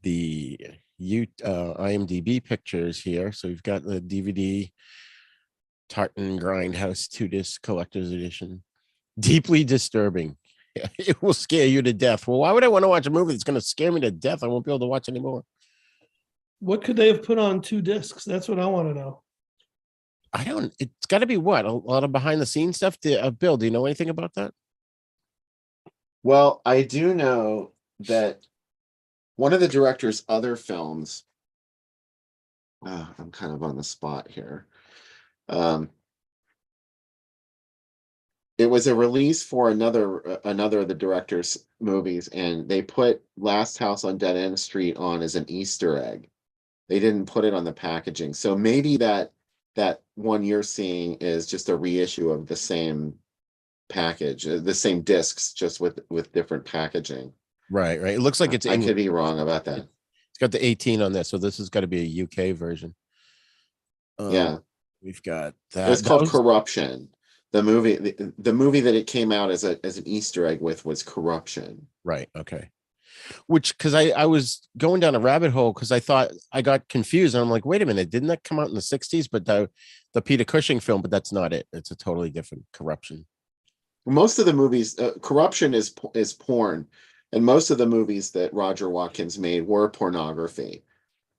the IMDb pictures here. So we've got the DVD Tartan Grindhouse 2-disc collector's edition. Deeply disturbing. It will scare you to death. Well, why would I want to watch a movie that's going to scare me to death? I won't be able to watch anymore. What could they have put on 2 discs? That's what I want to know. I don't. It's got to be what, a lot of behind the scenes stuff. Bill, do you know anything about that? Well, I do know that one of the director's other films, I'm kind of on the spot here. It was a release for another of the director's movies, and they put Last House on Dead End Street on as an Easter egg. They didn't put it on the packaging, so maybe that one you're seeing is just a reissue of the same package, the same discs, just with different packaging. Right. It looks like it's I English. could be wrong about that. It's got the 18 on this, so this has got to be a UK version. Yeah, We've got it that. was called Corruption. The movie, the movie that it came out as an Easter egg with was Corruption. Right. Okay. Which, because I was going down a rabbit hole because I thought I got confused. And I'm like, wait a minute, didn't that come out in the 60s? But the Peter Cushing film, but that's not it. It's a totally different Corruption. Most of the movies, Corruption is porn, and most of the movies that Roger Watkins made were pornography.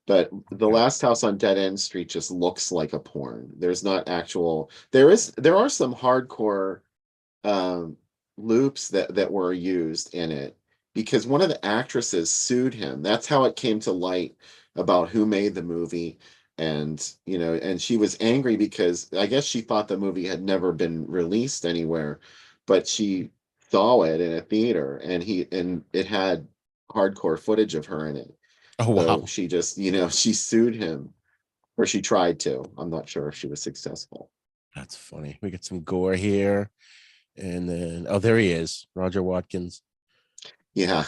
But The Last House on Dead End Street just looks like a porn. There's not actual. There are some hardcore loops that were used in it because one of the actresses sued him. That's how it came to light about who made the movie. And and she was angry because I guess she thought the movie had never been released anywhere, but she saw it in a theater, and it had hardcore footage of her in it. Oh, wow. So she just, she sued him, or she tried to. I'm not sure if she was successful. That's funny. We get some gore here. And then, oh, there he is, Roger Watkins. Yeah.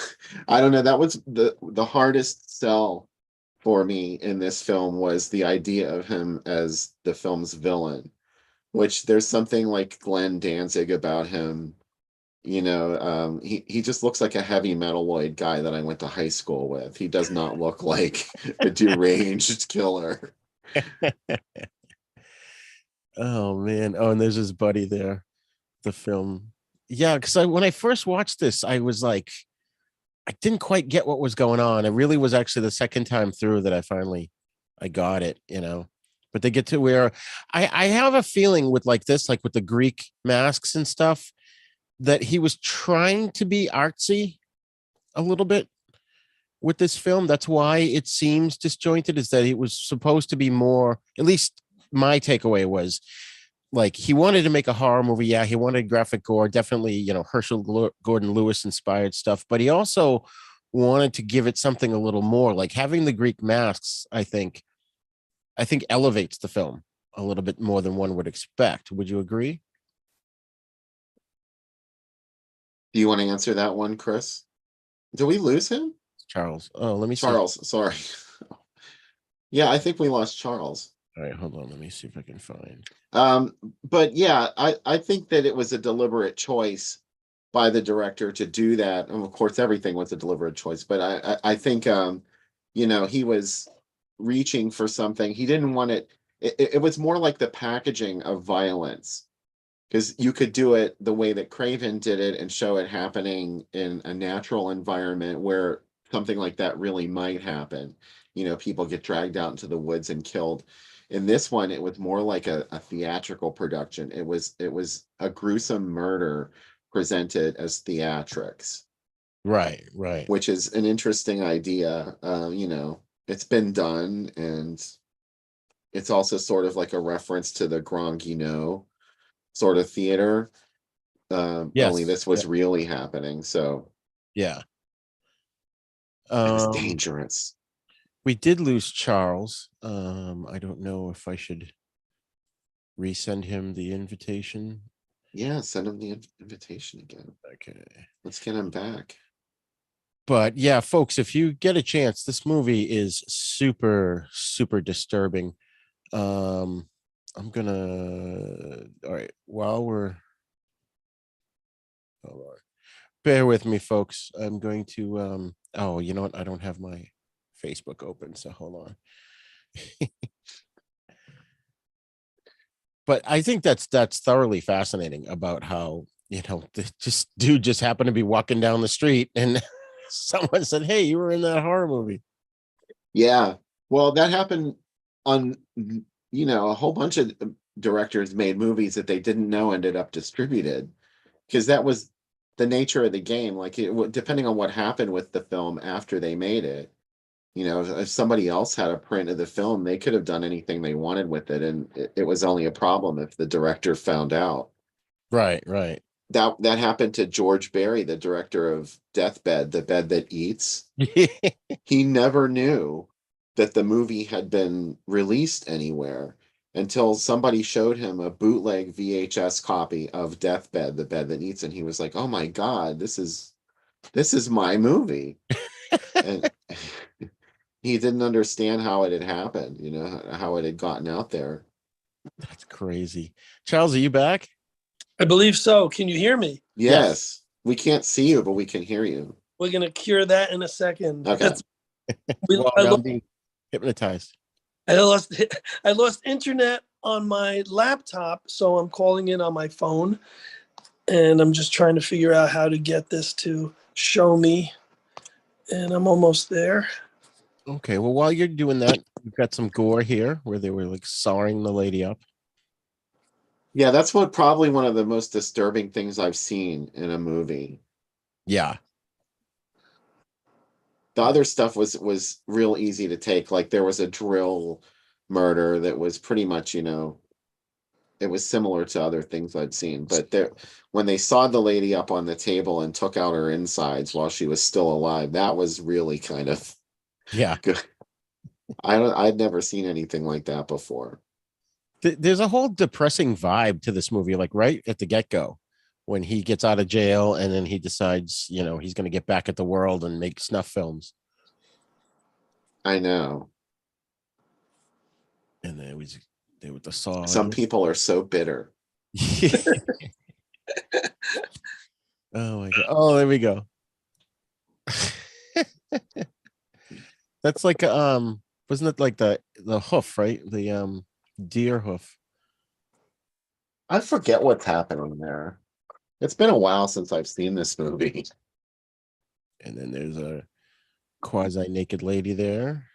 I don't know. That was the hardest sell for me in this film, was the idea of him as the film's villain, which there's something like Glenn Danzig about him. He just looks like a heavy metalloid guy that I went to high school with. He does not look like a deranged killer. Oh, man. Oh, and there's his buddy there, the film. Yeah, because when I first watched this, I was like, I didn't quite get what was going on. It really was actually the second time through that I got it, But they get to where I have a feeling with like this, like with the Greek masks and stuff, that he was trying to be artsy a little bit with this film. That's why it seems disjointed, is that it was supposed to be more, at least my takeaway was, like, he wanted to make a horror movie. Yeah, he wanted graphic gore, definitely, Herschel Gordon Lewis inspired stuff, but he also wanted to give it something a little more. Like having the Greek masks, I think elevates the film a little bit more than one would expect. Would you agree? Do you want to answer that one, Chris? Did we lose him? Charles. Oh, let me see. Charles, sorry. Yeah, I think we lost Charles. All right, hold on. Let me see if I can find. But yeah, I think that it was a deliberate choice by the director to do that. And of course, everything was a deliberate choice, but I think he was reaching for something. He didn't want it. It was more like the packaging of violence, because you could do it the way that Craven did it and show it happening in a natural environment where something like that really might happen. People get dragged out into the woods and killed. In this one, it was more like a theatrical production. It was a gruesome murder presented as theatrics. Right. Which is an interesting idea. It's been done, and it's also sort of like a reference to the Grand Guignol sort of theater. Yes. Only this was really happening. So yeah. It was dangerous. We did lose Charles. I don't know if I should resend him the invitation. Yeah, send him the invitation again. Okay. Let's get him back. But yeah, folks, if you get a chance, this movie is super, super disturbing. I'm gonna, all right, bear with me, folks. I'm going to, oh, you know what? I don't have my Facebook open, so hold on. But I think that's thoroughly fascinating about how, just dude just happened to be walking down the street and someone said, "Hey, you were in that horror movie." Yeah. Well, that happened on, a whole bunch of directors made movies that they didn't know ended up distributed, because that was the nature of the game. Like, depending on what happened with the film after they made it, if somebody else had a print of the film, they could have done anything they wanted with it, and it was only a problem if the director found out. Right. That happened to George Barry, the director of Deathbed, The Bed That Eats. He never knew that the movie had been released anywhere until somebody showed him a bootleg VHS copy of Deathbed, The Bed That Eats, and he was like, "Oh my God, this is my movie." And he didn't understand how it had happened, how it had gotten out there. That's crazy. Charles, are you back? I believe so. Can you hear me? Yes. We can't see you, but we can hear you. We're going to cure that in a second. Okay. Well, I'm being hypnotized. I lost internet on my laptop, so I'm calling in on my phone, and I'm just trying to figure out how to get this to show me, and I'm almost there. Okay, well, while you're doing that, we've got some gore here where they were like sawing the lady up. Yeah, that's probably one of the most disturbing things I've seen in a movie. Yeah. The other stuff was real easy to take. Like, there was a drill murder that was pretty much, it was similar to other things I'd seen. But when they sawed the lady up on the table and took out her insides while she was still alive, that was really kind of good. I'd never seen anything like that before. There's a whole depressing vibe to this movie, like right at the get-go, when he gets out of jail and then he decides, he's going to get back at the world and make snuff films. I know. And there was with the saw. Some people are so bitter. Oh my God. Oh, there we go. That's like wasn't it like the hoof, right? The deer hoof. I forget what's happening there. It's been a while since I've seen this movie. And then there's a quasi-naked lady there.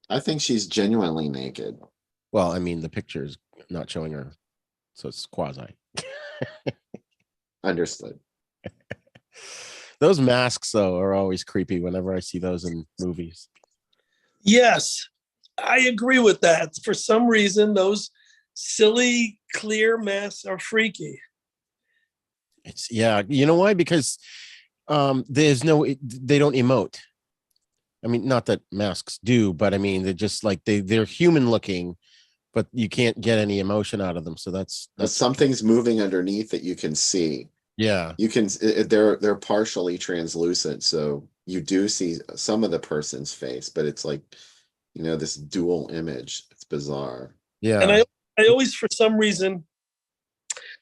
I think she's genuinely naked. Well, I mean, the picture is not showing her, so it's quasi. Understood. Those masks, though, are always creepy whenever I see those in movies. Yes, I agree with that. For some reason, those silly clear masks are freaky. You know why? Because they don't emote. I mean, not that masks do, but I mean, they're just like they're human looking, but you can't get any emotion out of them. So that's something's moving underneath that you can see. Yeah, you can. They're partially translucent, so you do see some of the person's face, but it's like, this dual image. It's bizarre. Yeah, and I always, for some reason,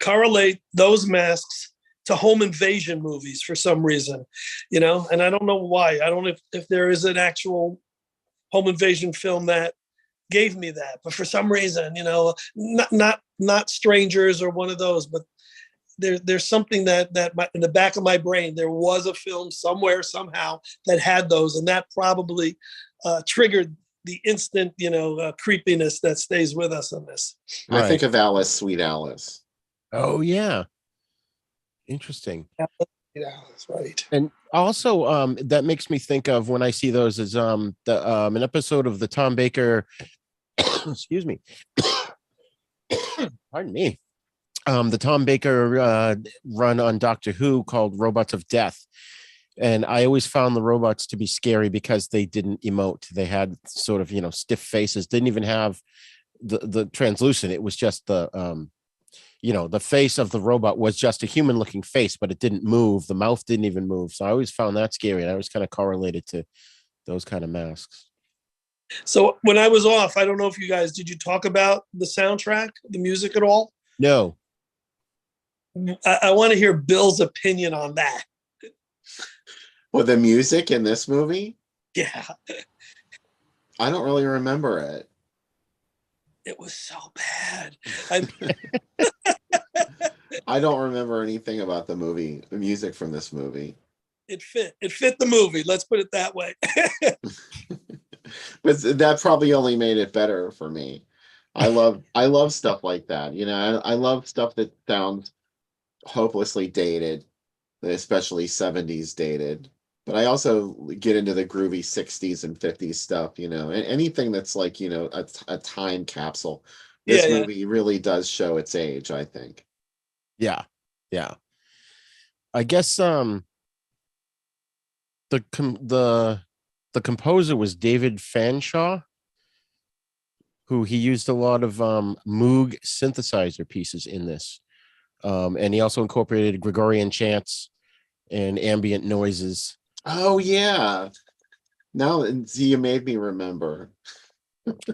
correlate those masks to home invasion movies for some reason, and I don't know why. I don't know if there is an actual home invasion film that gave me that, but for some reason, not Strangers or one of those, but there's something that in the back of my brain, there was a film somewhere, somehow, that had those, and that probably triggered the instant, creepiness that stays with us on this. Right. I think of Alice, Sweet Alice. Oh yeah. Interesting. Yeah, that's right. And also, that makes me think of, when I see those, is an episode of the Tom Baker excuse me. Pardon me. The Tom Baker run on Doctor Who called Robots of Death. And I always found the robots to be scary because they didn't emote. They had sort of, stiff faces, didn't even have the translucent. It was just the face of the robot was just a human looking face, but it didn't move. The mouth didn't even move. So I always found that scary. And I was kind of correlated to those kind of masks. So when I was off, I don't know if did you talk about the soundtrack, the music at all? No. I want to hear Bill's opinion on that. Well, the music in this movie? Yeah. I don't really remember it. It was so bad. I I don't remember anything about the movie, the music from this movie. it fit the movie. Let's put it that way. But that probably only made it better for me. I love stuff like that. I love stuff that sounds hopelessly dated, especially 70s dated. But I also get into the groovy 60s and 50s stuff, and anything that's like, a time capsule. Yeah, This yeah. movie really does show its age, I think. Yeah. Yeah. I guess the composer was David Fanshawe, who he used a lot of Moog synthesizer pieces in this. And he also incorporated Gregorian chants and ambient noises. Oh yeah. Now see, you made me remember.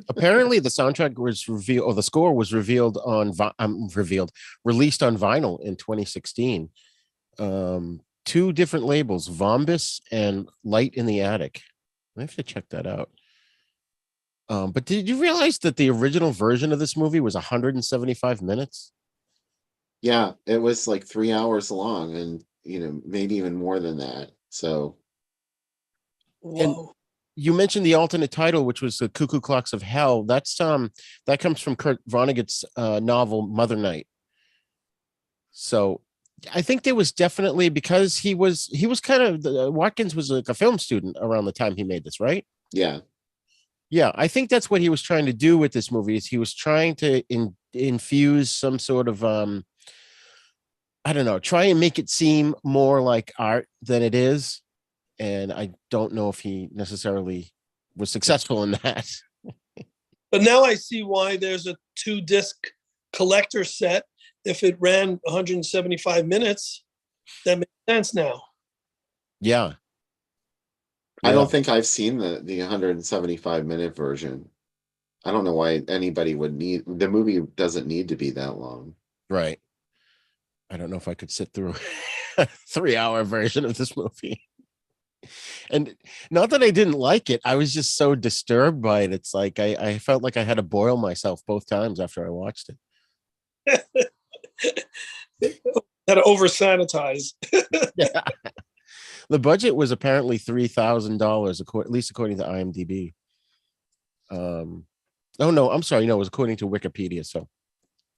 Apparently, the soundtrack was revealed, or the score was revealed released on vinyl in 2016. Two different labels, Vombus and Light in the Attic. I have to check that out. But did you realize that the original version of this movie was 175 minutes? Yeah, it was like 3 hours long, and maybe even more than that. So And Whoa. you mentioned the alternate title, which was the Cuckoo Clocks of Hell. That comes from Kurt Vonnegut's novel Mother Night. So I think there was definitely, because he was kind of Watkins was like a film student around the time he made this, right? yeah, Yeah, I think that's what he was trying to do with this movie. Is he was trying to infuse some sort of I don't know, try and make it seem more like art than it is. And I don't know if he necessarily was successful in that. But now I see why there's a 2-disc collector set. If it ran 175 minutes, that makes sense now. Yeah. I Yeah. don't think I've seen the 175-minute version. I don't know why anybody would need the movie. Doesn't need to be that long. Right. I don't know if I could sit through a 3-hour version of this movie. And not that I didn't like it, I was just so disturbed by it. It's like I felt like I had to boil myself both times after I watched it. Had to over sanitize. Yeah. The budget was apparently $3,000, at least according to IMDb. Oh no, I'm sorry, no, it was according to Wikipedia. So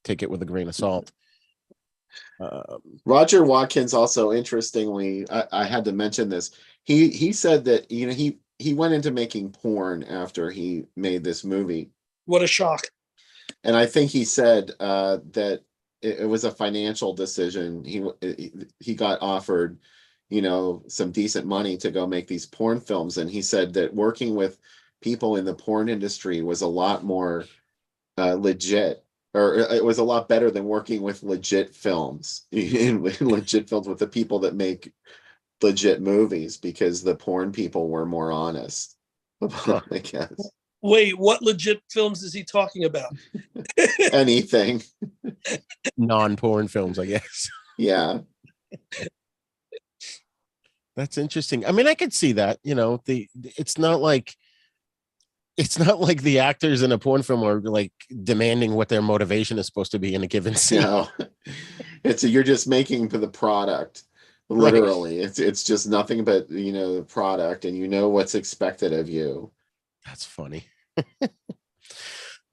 take it with a grain of salt. Roger Watkins also, interestingly, I had to mention this. He said that he went into making porn after he made this movie, What a shock. and I think he said that it was a financial decision. He got offered, some decent money to go make these porn films, and he said that working with people in the porn industry was a lot more legit, or it was a lot better than working with legit films in legit films with the people that make legit movies, because the porn people were more honest, Huh. I guess. Wait, what legit films is he talking about? Anything. Non-porn films, I guess. Yeah. That's interesting. I mean, I could see that, it's not like the actors in a porn film are like demanding what their motivation is supposed to be in a given scene. No. You're just making for the product. Right. Literally. It's just nothing but the product, and what's expected of you. That's funny.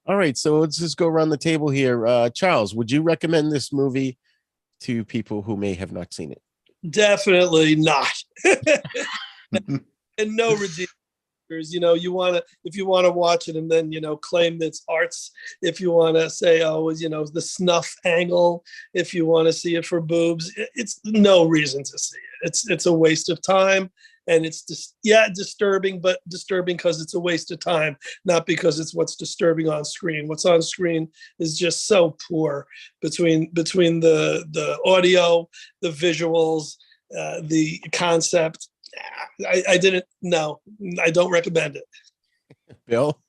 All right, so let's just go around the table here. Charles, would you recommend this movie to people who may have not seen it? Definitely not. And no redeemers. You want to, if you want to watch it and then claim that it's arts, if you want to say, oh, the snuff angle, if you want to see it for boobs, it's no reason to see it. It's a waste of time. And it's just, disturbing, but disturbing because it's a waste of time, not because it's what's disturbing on screen. What's on screen is just so poor between the audio, the visuals, the concept. I didn't. No, I don't recommend it. Bill?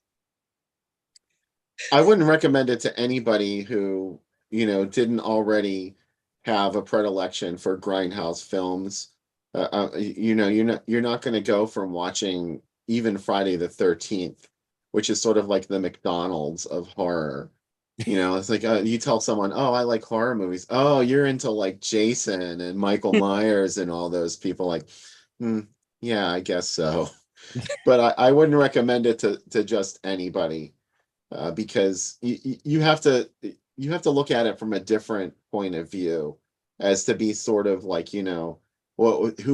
I wouldn't recommend it to anybody who didn't already have a predilection for grindhouse films. You're not going to go from watching even Friday the 13th which is sort of like the McDonald's of horror. It's like you tell someone, oh, I like horror movies. Oh, you're into like Jason and Michael Myers and all those people. Like, yeah, I guess so. But I wouldn't recommend it to just anybody, because you have to look at it from a different point of view, as to be sort of like, who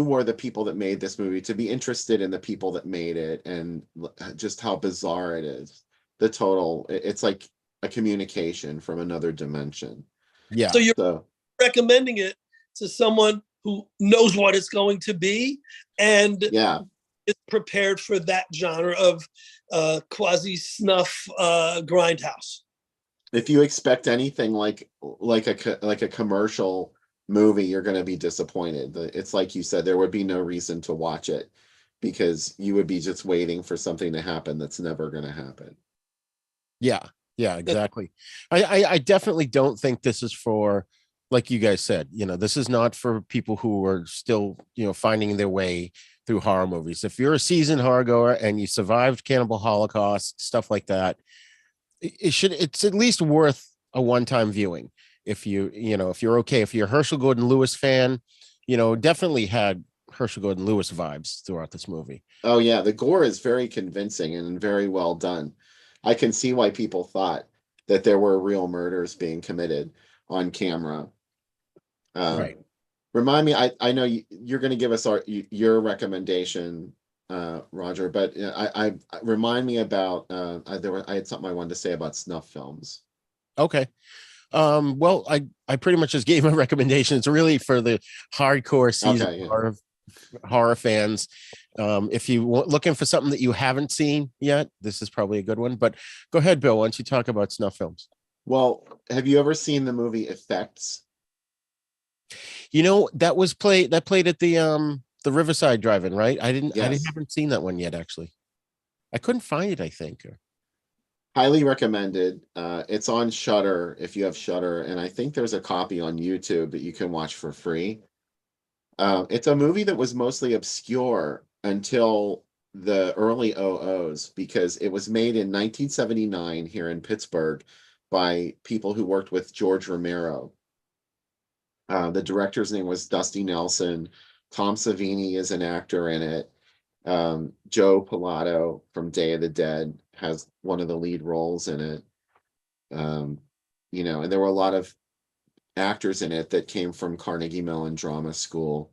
were the people that made this movie, to be interested in the people that made it, and just how bizarre it is. It's like a communication from another dimension. Yeah. So you're So recommending it to someone who knows what it's going to be and yeah, is prepared for that genre of quasi snuff grindhouse. if you expect anything like a commercial movie, you're going to be disappointed. It's like you said, there would be no reason to watch it, because you would be just waiting for something to happen that's never going to happen. Yeah, exactly. I definitely don't think this is for, like you guys said, this is not for people who are still, finding their way through horror movies. If you're a seasoned horror goer and you survived Cannibal Holocaust, stuff like that, it's at least worth a one-time viewing. If if you're okay, if you're a Herschel Gordon Lewis fan, definitely had Herschel Gordon Lewis vibes throughout this movie. Oh yeah, the gore is very convincing and very well done. I can see why people thought that there were real murders being committed on camera. Right. Remind me, I know you're going to give us your recommendation, Roger, but I remind me about I had something I wanted to say about snuff films. Okay. Well, I pretty much just gave a recommendation. It's really for the hardcore season horror fans. If you looking for something that you haven't seen yet, this is probably a good one. But go ahead, Bill. Why don't you talk about snuff films? Well, have you ever seen the movie Effects? That played at the Riverside Drive-In, right? I Yes. haven't seen that one yet, actually. I couldn't find it, I think. Highly recommended. It's on Shudder if you have Shudder, and I think there's a copy on YouTube that you can watch for free. It's a movie that was mostly obscure until the early 00s, because it was made in 1979 here in Pittsburgh by people who worked with George Romero. The director's name was Dusty Nelson. Tom Savini is an actor in it. Joe Pilato from Day of the Dead has one of the lead roles in it. And there were a lot of actors in it that came from Carnegie Mellon Drama School.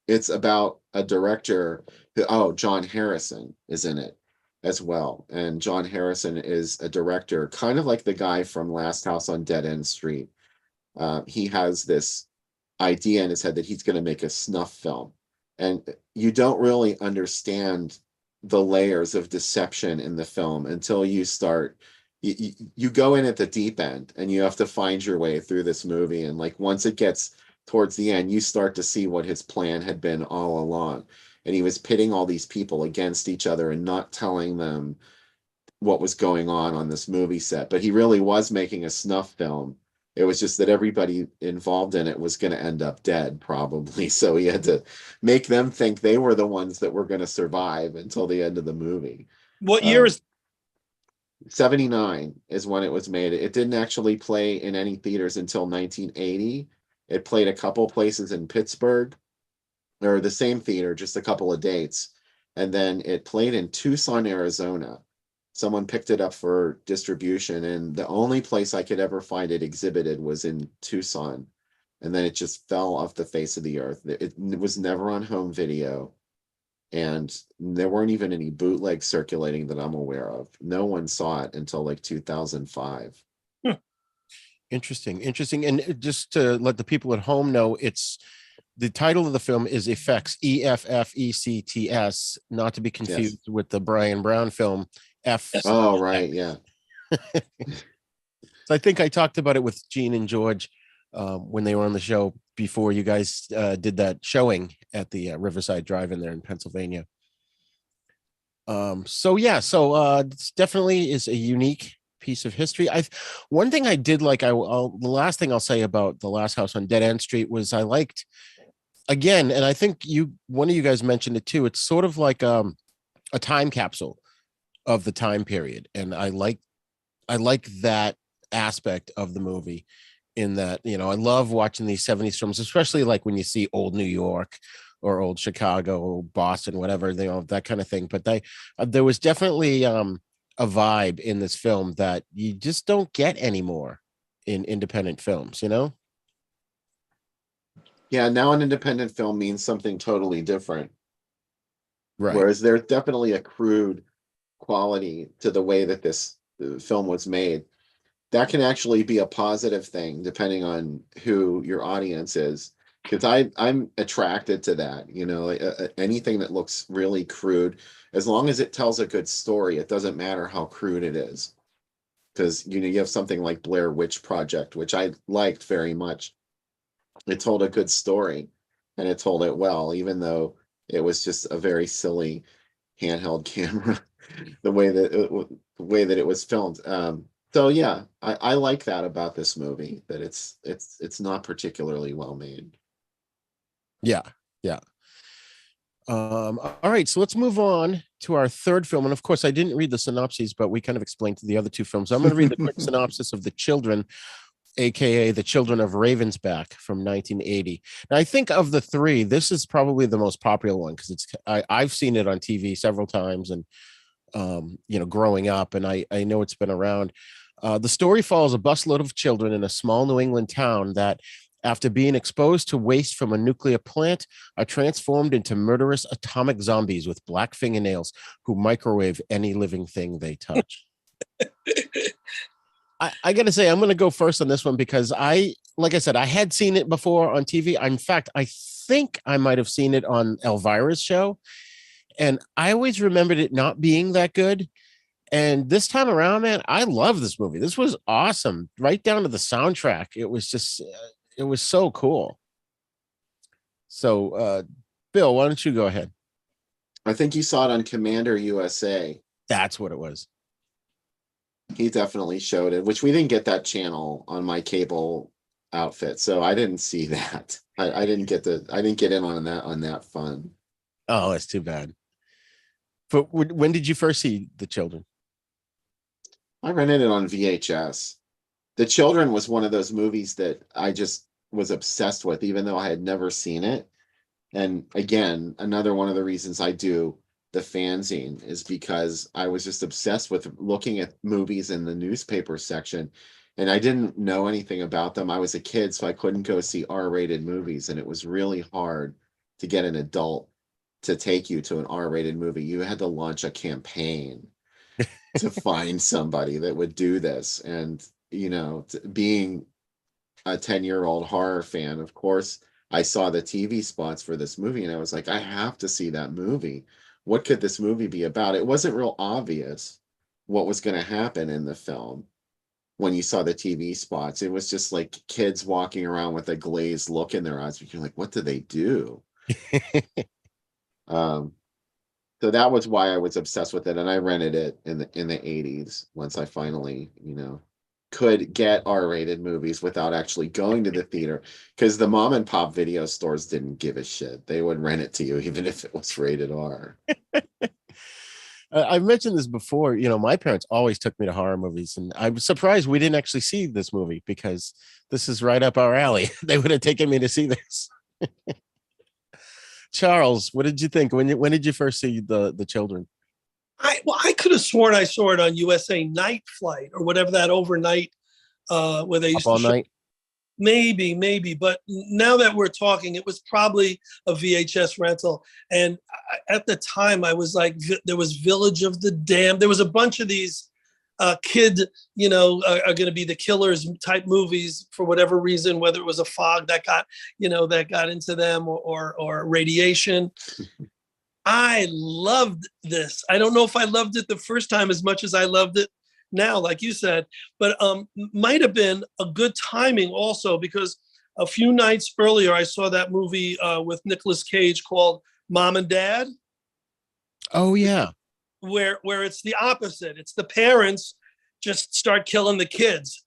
It's about a director John Harrison is in it as well. And John Harrison is a director, kind of like the guy from Last House on Dead End Street. He has this idea in his head that he's going to make a snuff film. And you don't really understand the layers of deception in the film until you start. You go in at the deep end and you have to find your way through this movie. And like once it gets towards the end, you start to see what his plan had been all along. And he was pitting all these people against each other and not telling them what was going on this movie set. But he really was making a snuff film. It was just that everybody involved in it was going to end up dead, probably. So he had to make them think they were the ones that were going to survive until the end of the movie. What year is 79 is when it was made. It didn't actually play in any theaters until 1980. It played a couple places in Pittsburgh, or the same theater, just a couple of dates. And then it played in Tucson, Arizona. Someone picked it up for distribution, and the only place I could ever find it exhibited was in Tucson. And then it just fell off the face of the earth. It was never on home video. And there weren't even any bootlegs circulating that I'm aware of. No one saw it until like 2005. Interesting. And just to let the people at home know, the title of the film is Effects, EFFECTS, not to be confused with the Brian Brown film, F. Oh, right. Yeah. So I think I talked about it with Gene and George when they were on the show before you guys did that showing at the Riverside Drive-In there in Pennsylvania. So this definitely is a unique piece of history. One thing I did like, the last thing I'll say about The Last House on Dead End Street was I liked, again, and I think one of you guys mentioned it too, it's sort of like a time capsule. of the time period. And I like that aspect of the movie, in that, I love watching these 70s films, especially like when you see old New York or old Chicago, Boston, whatever, that kind of thing. But there was definitely a vibe in this film that you just don't get anymore in independent films, Yeah, now an independent film means something totally different. Right. Whereas there's definitely a crude quality to the way that this film was made. That can actually be a positive thing depending on who your audience is. Because I'm attracted to that, anything that looks really crude, as long as it tells a good story, it doesn't matter how crude it is. Because you have something like Blair Witch Project, which I liked very much. It told a good story, and it told it well, even though it was just a very silly handheld camera, the way that it was filmed. So yeah, I like that about this movie, that it's not particularly well made. Yeah. Yeah. All right, so let's move on to our third film. And of course, I didn't read the synopses, but we kind of explained the other two films. I'm going to read the quick synopsis of The Children, aka The Children of Ravensback from 1980. Now, I think of the three, this is probably the most popular one, because I've seen it on TV several times, and growing up, and I know it's been around. The story follows a busload of children in a small New England town that, after being exposed to waste from a nuclear plant, are transformed into murderous atomic zombies with black fingernails who microwave any living thing they touch. I got to say, I'm going to go first on this one because like I said, I had seen it before on TV. In fact, I think I might have seen it on Elvira's show, and I always remembered it not being that good. And this time around, man, I love this movie. This was awesome, right down to the soundtrack. It was just, it was so cool. So, Bill, why don't you go ahead? I think you saw it on Commander USA. That's what it was. He definitely showed it, which we didn't get that channel on my cable outfit, so I didn't see that. I didn't get in on that fun. Oh, that's too bad. But when did you first see The Children? I rented it on VHS. The Children was one of those movies that I just was obsessed with, even though I had never seen it. And again, another one of the reasons I do the fanzine is because I was just obsessed with looking at movies in the newspaper section, and I didn't know anything about them. I was a kid, so I couldn't go see R-rated movies, and it was really hard to get an adult to take you to an R-rated movie. You had to launch a campaign to find somebody that would do this. And, being a 10-year-old horror fan, of course, I saw the TV spots for this movie, and I was like, I have to see that movie. What could this movie be about? It wasn't real obvious what was going to happen in the film when you saw the TV spots. It was just like kids walking around with a glazed look in their eyes. You're like, what do they do? So that was why I was obsessed with it, and I rented it in the 80s once I finally, could get R-rated movies without actually going to the theater, because the mom and pop video stores didn't give a shit. They would rent it to you even if it was rated R. I've mentioned this before. My parents always took me to horror movies, and I was surprised we didn't actually see this movie, because this is right up our alley. They would have taken me to see this. Charles, what did you think? When did you first see the Children? I could have sworn I saw it on USA Night Flight or whatever, that overnight where they used Up all to show. night? Maybe. But now that we're talking, it was probably a VHS rental. And at the time, I was like, there was Village of the Damned. There was a bunch of these kid, are going to be the killers type movies for whatever reason, whether it was a fog that got into them, or radiation. I loved this. I don't know if I loved it the first time as much as I loved it now, like you said, but might have been a good timing also, because a few nights earlier I saw that movie with Nicolas Cage called Mom and Dad. Oh yeah. Where it's the opposite. It's the parents just start killing the kids.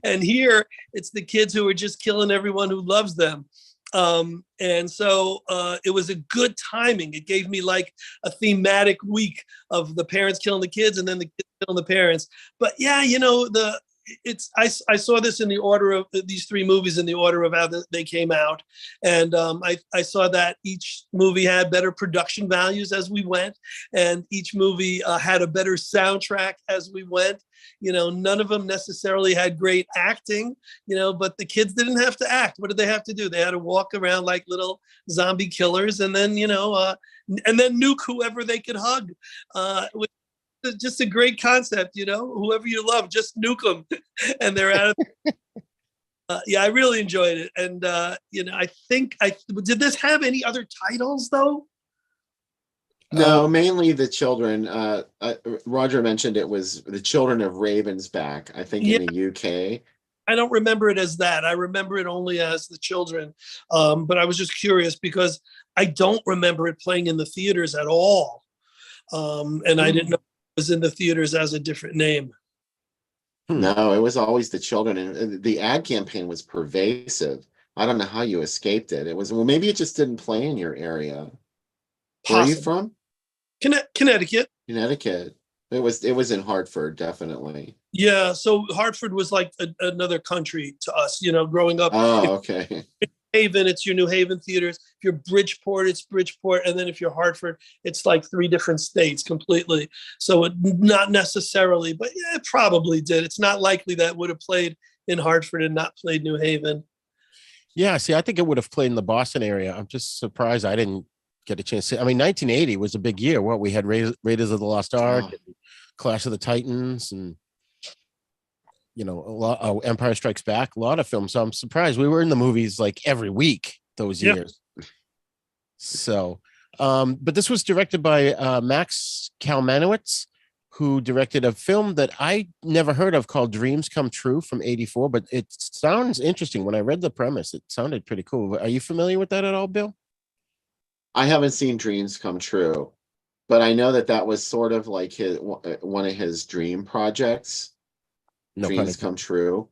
And here it's the kids who are just killing everyone who loves them. And so it was a good timing. It gave me like a thematic week of the parents killing the kids and then the kids killing the parents. But yeah, I saw this in the order of these three movies in the order of how they came out, and I saw that each movie had better production values as we went, and each movie had a better soundtrack as we went. None of them necessarily had great acting, but the kids didn't have to act. What did they have to do? They had to walk around like little zombie killers, and then nuke whoever they could hug. Just a great concept, whoever you love, just nuke them and they're out of yeah, I really enjoyed it. And I think did this have any other titles though? No, mainly the children. Roger mentioned it was the Children of Ravensback, I think, in the UK. I don't remember it as that. I remember it only as the children. But I was just curious because I don't remember it playing in the theaters at all. And I didn't know was in the theaters as a different name. No, it was always the children, and the ad campaign was pervasive. I don't know how you escaped it. It was, well, maybe it just didn't play in your area. Where are you from? Connecticut. Connecticut. It was in Hartford, definitely. Yeah, so Hartford was like another country to us, growing up. Oh, okay. Haven, it's your New Haven theaters. If you're Bridgeport, it's Bridgeport. And then if you're Hartford, it's like three different states completely. So not necessarily, but yeah, it probably did. It's not likely that would have played in Hartford and not played New Haven. Yeah, see, I think it would have played in the Boston area. I'm just surprised I didn't get a chance to. I mean, 1980 was a big year. What we had Raiders of the Lost Ark, and Clash of the Titans, and a lot, Empire Strikes Back, a lot of films. So I'm surprised we were in the movies like every week those years. So, but this was directed by Max Kalmanowitz, who directed a film that I never heard of called Dreams Come True from '84. But it sounds interesting. When I read the premise, it sounded pretty cool. Are you familiar with that at all, Bill? I haven't seen Dreams Come True, but I know that was sort of like one of his dream projects. No Dreams Come True.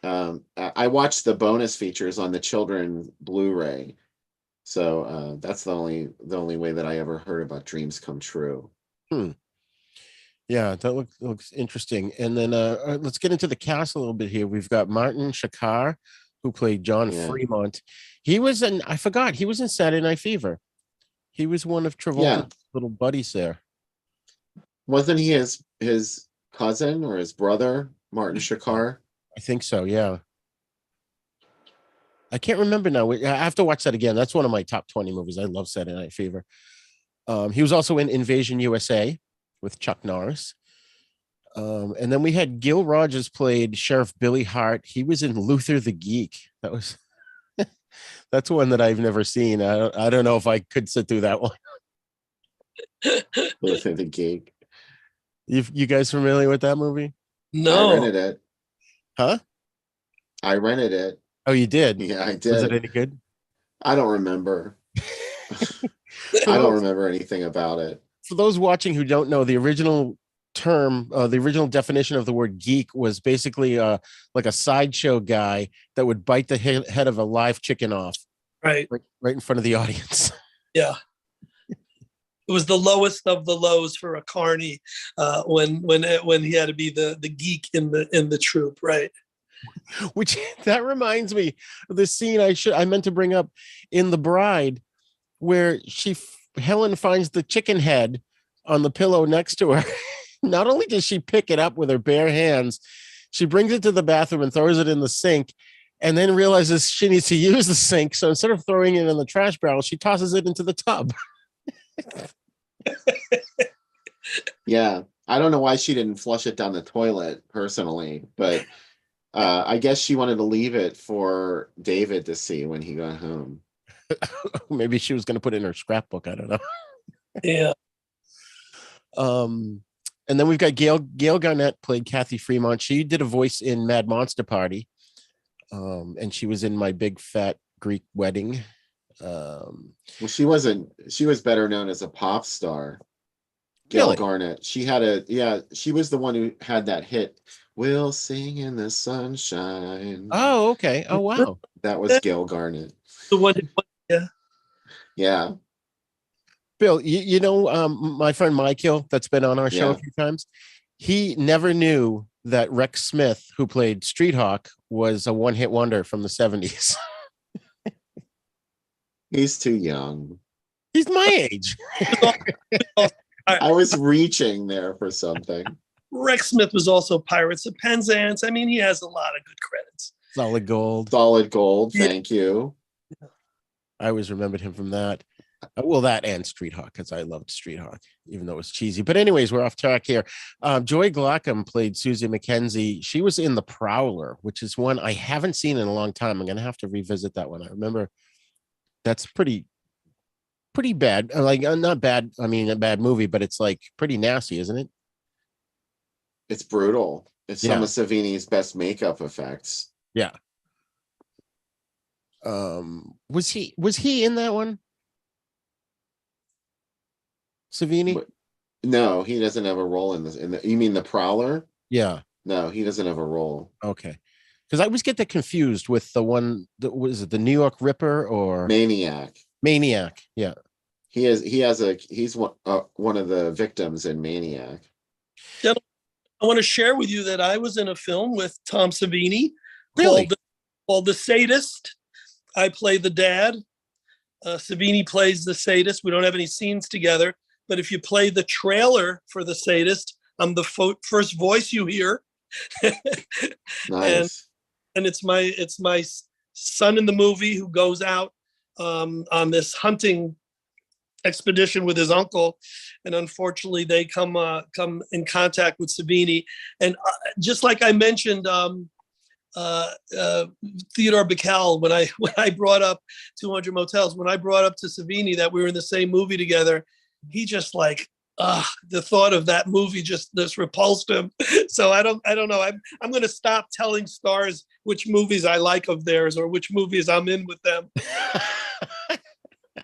I watched the bonus features on the Children Blu-ray, so that's the only way that I ever heard about Dreams Come True. Yeah, that looks interesting. And then let's get into the cast a little bit here. We've got Martin Shakar, who played John Fremont. He was I forgot, he was in Saturday Night Fever. He was one of Travolta's little buddies there. Wasn't he his cousin or his brother, Martin Shakar? I think so, yeah. I can't remember now. I have to watch that again. That's one of my top 20 movies. I love Saturday Night Fever. He was also in Invasion USA with Chuck Norris. And then we had Gil Rogers played Sheriff Billy Hart. He was in Luther the Geek. That's one that I've never seen. I don't know if I could sit through that one. Luther the Geek. You guys familiar with that movie? No. I rented it. Huh? I rented it. Oh, you did? Yeah, I did. Was it any good? I don't remember. I don't remember anything about it. For those watching who don't know, the original term, the original definition of the word geek was basically like a sideshow guy that would bite the head of a live chicken off. Right in front of the audience. Yeah. It was the lowest of the lows for a carny when he had to be the geek in the troupe, right? Which that reminds me of the scene I meant to bring up in The Bride, where Helen finds the chicken head on the pillow next to her. Not only does she pick it up with her bare hands, she brings it to the bathroom and throws it in the sink, and then realizes she needs to use the sink. So instead of throwing it in the trash barrel, she tosses it into the tub. Yeah, I don't know why she didn't flush it down the toilet personally, but I guess she wanted to leave it for David to see when he got home. Maybe she was going to put it in her scrapbook. I don't know. Yeah. And then we've got Gail Garnett played Kathy Fremont. She did a voice in Mad Monster Party. And she was in My Big Fat Greek Wedding. Well, she was better known as a pop star. Gail Garnett. She was the one who had that hit We'll sing in the sunshine. Oh, okay. Oh, wow. That was Gail Garnett. The one, yeah. Yeah. Bill, my friend Michael that's been on our show a Yeah. few times, he never knew that Rex Smith, who played Street Hawk, was a one-hit wonder from the 70s. He's too young. He's my age. I was reaching there for something. Rex Smith was also Pirates of Penzance. I mean, he has a lot of good credits. Solid Gold. Solid Gold. Yeah. Thank you. I always remembered him from that. Well, that and Street Hawk, because I loved Street Hawk, even though it was cheesy. But anyways, we're off track here. Joy Glockham played Susie McKenzie. She was in The Prowler, which is one I haven't seen in a long time. I'm going to have to revisit that one. I remember that's pretty bad. Like, not bad. I mean, a bad movie, but it's like pretty nasty, isn't it? It's brutal. It's Yeah. some of Savini's best makeup effects. Yeah. Was he in that one? Savini? What? No, he doesn't have a role in this. You mean The Prowler? Yeah. No, he doesn't have a role. Okay. Because I always get that confused with the one that was it the New York Ripper or Maniac. Maniac. Yeah. He's one of the victims in Maniac. I want to share with you that I was in a film with Tom Savini Really? called The Sadist. I play the dad. Savini plays the sadist. We don't have any scenes together, but if you play the trailer for The Sadist, I'm the first voice you hear. Nice. And it's my son in the movie who goes out on this hunting expedition with his uncle, and unfortunately they come in contact with Savini. And just like I mentioned, Theodore Bickel, when I brought up 200 Motels, when I brought up to Savini that we were in the same movie together, he just like the thought of that movie just repulsed him. So I don't know. I'm going to stop telling stars which movies I like of theirs or which movies I'm in with them.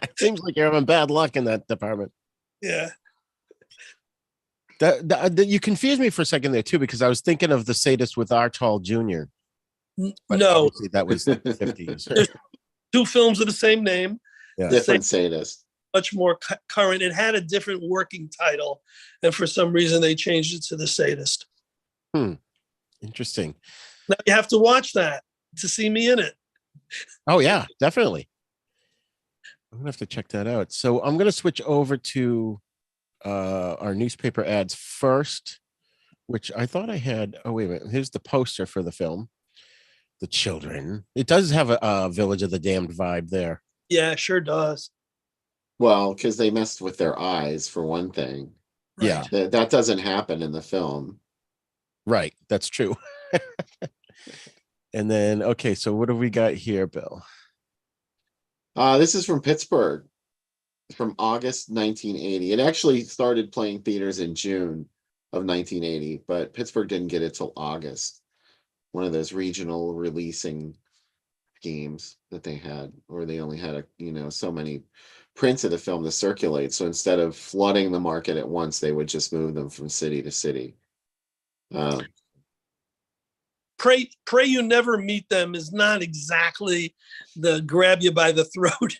It seems like you're having bad luck in that department. Yeah. That you confused me for a second there too, because I was thinking of The Sadist with Archall Jr. But No, obviously that was like the 50s. two films of the same name, Yeah. Different sadist. much more current. It had a different working title, and for some reason they changed it to The Sadist. Interesting. Now you have to watch that to see me in it. Oh yeah, definitely. I'm gonna have to check that out. So I'm gonna switch over to our newspaper ads first, which I thought I had. Oh wait a minute. Here's the poster for the film. The children. It does have a Village of the Damned vibe there. Yeah, it sure does. Well, because they messed with their eyes for one thing. Yeah. That doesn't happen in the film. Right. That's true. And then okay, so what have we got here, Bill? This is from Pittsburgh, from August 1980. It actually started playing theaters in June of 1980, but Pittsburgh didn't get it till August. One of those regional releasing schemes that they had, or they only had so many prints of the film to circulate. So instead of flooding the market at once, they would just move them from city to city. Pray you never meet them is not exactly the grab you by the throat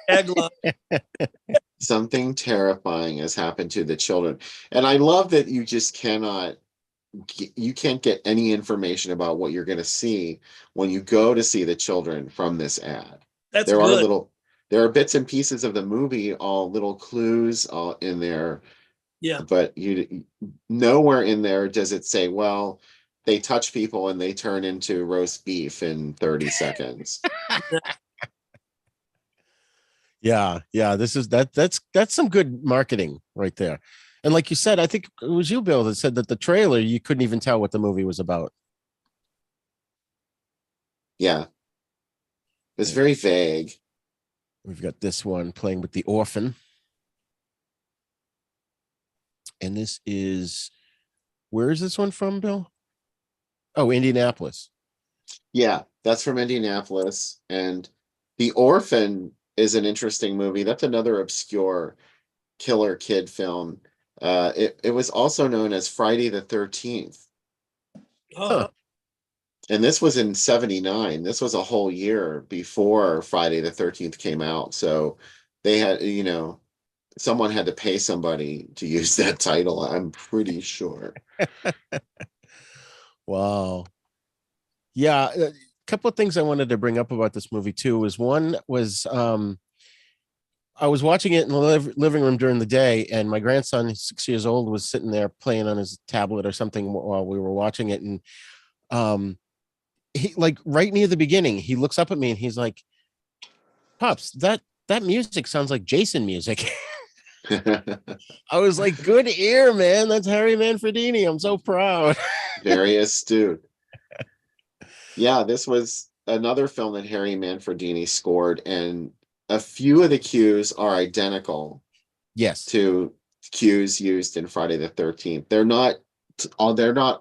tagline. Something terrifying has happened to the children. And I love that you just can't get any information about what you're going to see when you go to see the children from this ad. That's There good. there are bits and pieces of the movie, all little clues all in there. Yeah. But nowhere in there does it say, well, they touch people and they turn into roast beef in 30 seconds. Yeah. That's some good marketing right there. And like you said, I think it was you, Bill, that said that the trailer, you couldn't even tell what the movie was about. Yeah. It's very vague. We've got this one Playing with the Orphan. And this is, where is this one from, Bill? Oh, Indianapolis. Yeah, that's from Indianapolis. And The Orphan is an interesting movie. That's another obscure killer kid film. It was also known as Friday the 13th. Oh, And this was in 79. This was a whole year before Friday the 13th came out. So they had, someone had to pay somebody to use that title, I'm pretty sure. Wow. Yeah, a couple of things I wanted to bring up about this movie too was one was I was watching it in the living room during the day, and my grandson, 6 years old, was sitting there playing on his tablet or something while we were watching it, and um, he like right near the beginning, he looks up at me and he's like, "Pops, that music sounds like Jason music." I was like, "Good ear, man. That's Harry Manfredini. I'm so proud." Very astute. Yeah, this was another film that Harry Manfredini scored, and a few of the cues are identical Yes. to cues used in Friday the 13th. They're not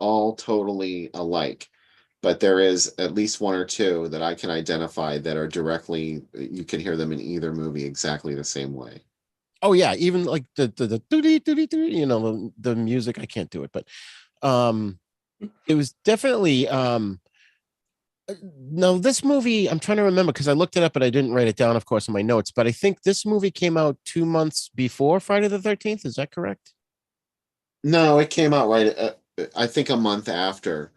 all totally alike, but there is at least one or two that I can identify that are directly, you can hear them in either movie exactly the same way. Oh yeah, even like the doody doody doody, the music. I can't do it, but it was definitely no, this movie, I'm trying to remember because I looked it up, but I didn't write it down, of course, in my notes. But I think this movie came out 2 months before Friday the 13th. Is that correct? No, it came out right, I think a month after.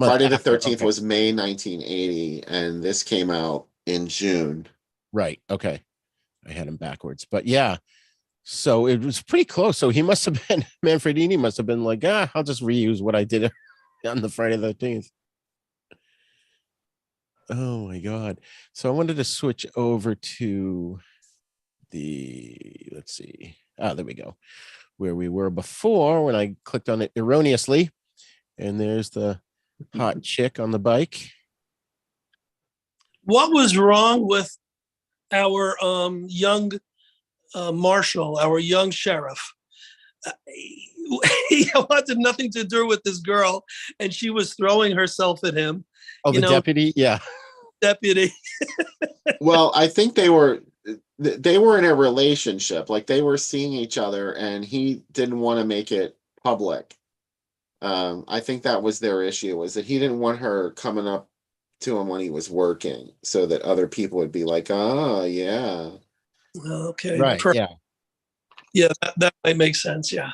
Month Friday the after. 13th Okay. was May 1980, and this came out in June. Right. Okay. I had him backwards. But yeah. So it was pretty close. So he must have been, Manfredini must have been like, I'll just reuse what I did on the Friday the 13th. Oh my God. So I wanted to switch over to let's see. There we go. Where we were before when I clicked on it erroneously. And there's the hot chick on the bike. what was wrong with our young marshal, our young sheriff? He wanted nothing to do with this girl, and she was throwing herself at him. Oh, the deputy. Yeah. Deputy. Well, I think they were in a relationship, like they were seeing each other, and he didn't want to make it public. I think that was their issue, was that he didn't want her coming up to him when he was working, so that other people would be like, "Oh, yeah." Okay. Right. Yeah. Yeah, that might make sense. Yeah.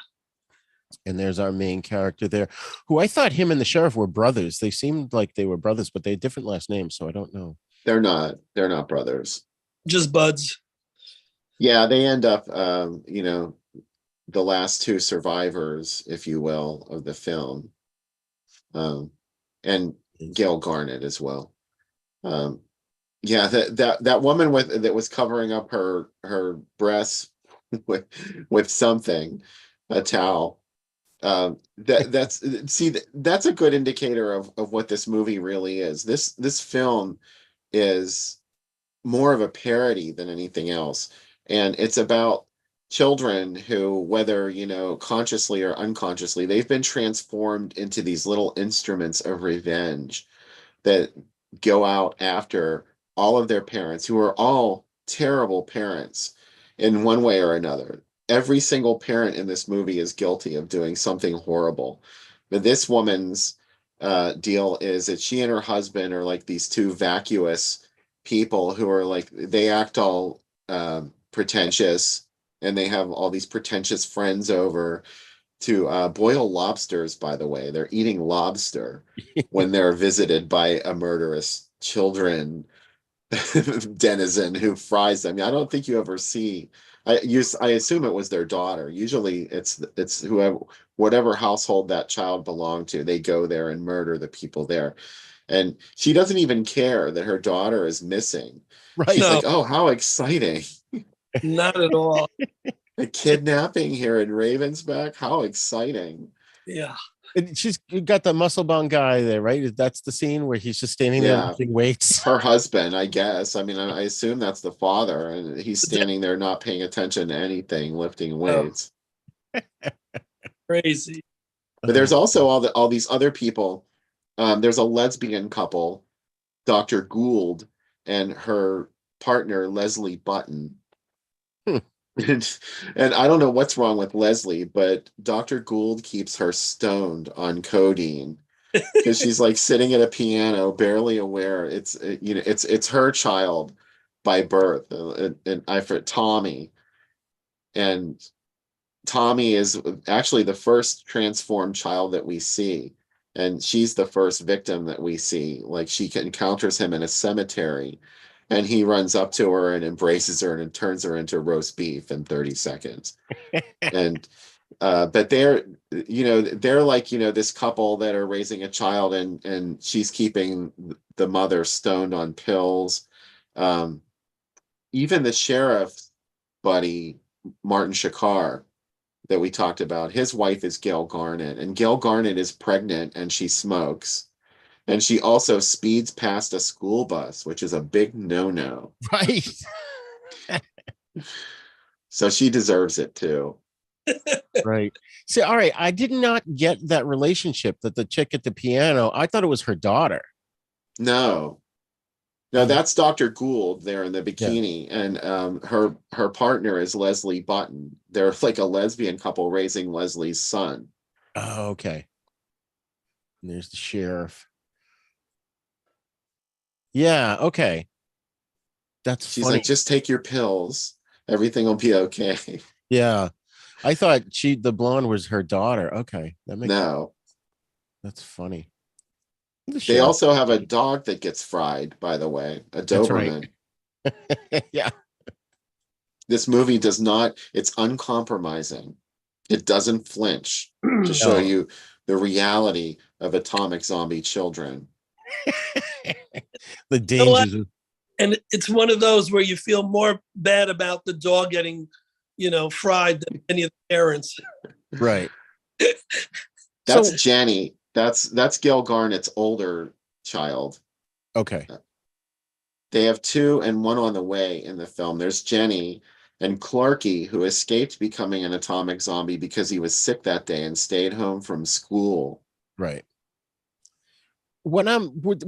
And there's our main character there, who I thought him and the sheriff were brothers. They seemed like they were brothers, but they had different last names, so I don't know. They're not. They're not brothers. Just buds. Yeah, they end up, the last two survivors, if you will, of the film, and Gail Garnett as well. Yeah, that woman that was covering up her breasts with something, a towel. That's a good indicator of what this movie really is. This film is more of a parody than anything else, and it's about children who, whether consciously or unconsciously, they've been transformed into these little instruments of revenge that go out after all of their parents, who are all terrible parents in one way or another. Every single parent in this movie is guilty of doing something horrible. But this woman's deal is that she and her husband are like these two vacuous people who are like, they act all pretentious, and they have all these pretentious friends over to boil lobsters. By the way, they're eating lobster when they're visited by a murderous children denizen who fries them. I don't think you ever see. I assume it was their daughter. Usually, it's whoever, whatever household that child belonged to. They go there and murder the people there, and she doesn't even care that her daughter is missing. Right. She's No, like, "Oh, how exciting! not at all. A kidnapping here in Ravensback. How exciting!" Yeah. And she's got the muscle bound guy there, right? That's the scene where he's just standing there Yeah. lifting weights. Her husband, I guess. I mean, I assume that's the father, and he's standing there not paying attention to anything, lifting weights. Crazy. But there's also all these other people. There's a lesbian couple, Dr. Gould and her partner Leslie Button. Hmm. And I don't know what's wrong with Leslie, but Dr. Gould keeps her stoned on codeine. because she's like sitting at a piano, barely aware. It's her child by birth, and I for Tommy, and Tommy is actually the first transformed child that we see, and she's the first victim that we see. Like she encounters him in a cemetery, and he runs up to her and embraces her and turns her into roast beef in 30 seconds. And but they're like, this couple that are raising a child, and she's keeping the mother stoned on pills. Um, Even the sheriff buddy, Martin Shakar, that we talked about, his wife is Gail Garnett, and Gail Garnett is pregnant and she smokes. And she also speeds past a school bus, which is a big no-no. Right. So she deserves it too. Right. See, all right. I did not get that relationship that the chick at the piano. I thought it was her daughter. No, no, that's Dr. Gould there in the Yeah. bikini, and her partner is Leslie Button. They're like a lesbian couple raising Leslie's son. Oh, okay. And there's the sheriff. Yeah. Okay. That's She's funny. like, just take your pills, everything will be okay. Yeah. I thought the blonde was her daughter. Okay. That makes sense. No, That's funny. The they sheriff. also have a dog that gets fried, by the way, a That's right. Doberman. Yeah. This movie does not, it's uncompromising. It doesn't flinch to show No. you the reality of atomic zombie children. The You know what? dangers of And it's one of those where you feel more bad about the dog getting, fried than any of the parents. right. That's So Jenny. That's Gail Garnett's older child. okay. They have two and one on the way in the film. There's Jenny and Clarky, who escaped becoming an atomic zombie because he was sick that day and stayed home from school. Right. When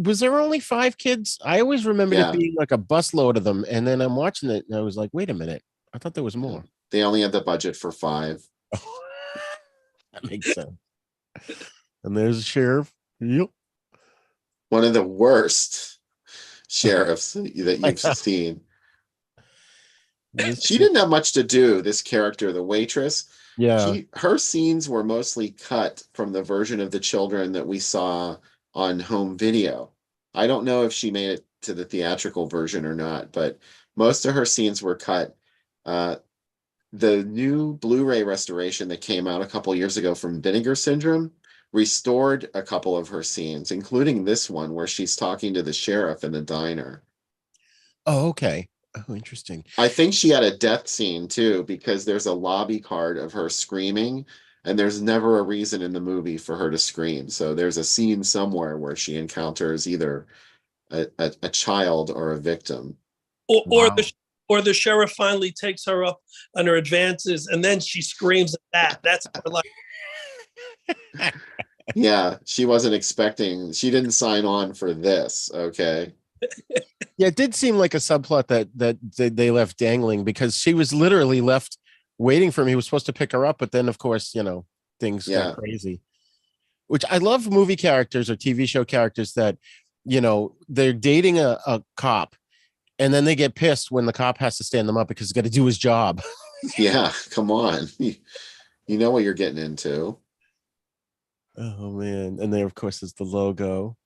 was there only 5 kids? I always remembered it Yeah. being like a busload of them, and then I'm watching it and I was like, wait a minute, I thought there was more. They only had the budget for 5. That makes sense. And there's the sheriff. Yep. One of the worst sheriffs that I you've know. seen. This She chick- didn't have much to do, this character, the waitress. yeah. Her scenes were mostly cut from the version of the children that we saw on home video. I don't know if she made it to the theatrical version or not, but most of her scenes were cut. The new Blu-ray restoration that came out a couple years ago from Vinegar Syndrome restored a couple of her scenes, including this one where she's talking to the sheriff in the diner. Oh, okay. Oh, interesting. I think she had a death scene too, because there's a lobby card of her screaming, and there's never a reason in the movie for her to scream. So there's a scene somewhere where she encounters either a child or a victim. Or Wow. the sheriff finally takes her up on her advances, and then she screams at that. That's more like Yeah, she wasn't expecting, she didn't sign on for this. Okay. Yeah, it did seem like a subplot that they left dangling, because she was literally left waiting for him. He was supposed to pick her up, but then of course, things Yeah. got crazy. Which I love movie characters or TV show characters that, they're dating a cop, and then they get pissed when the cop has to stand them up because he's got to do his job. Yeah, come on. You know what you're getting into. Oh man. And there, of course, is the logo.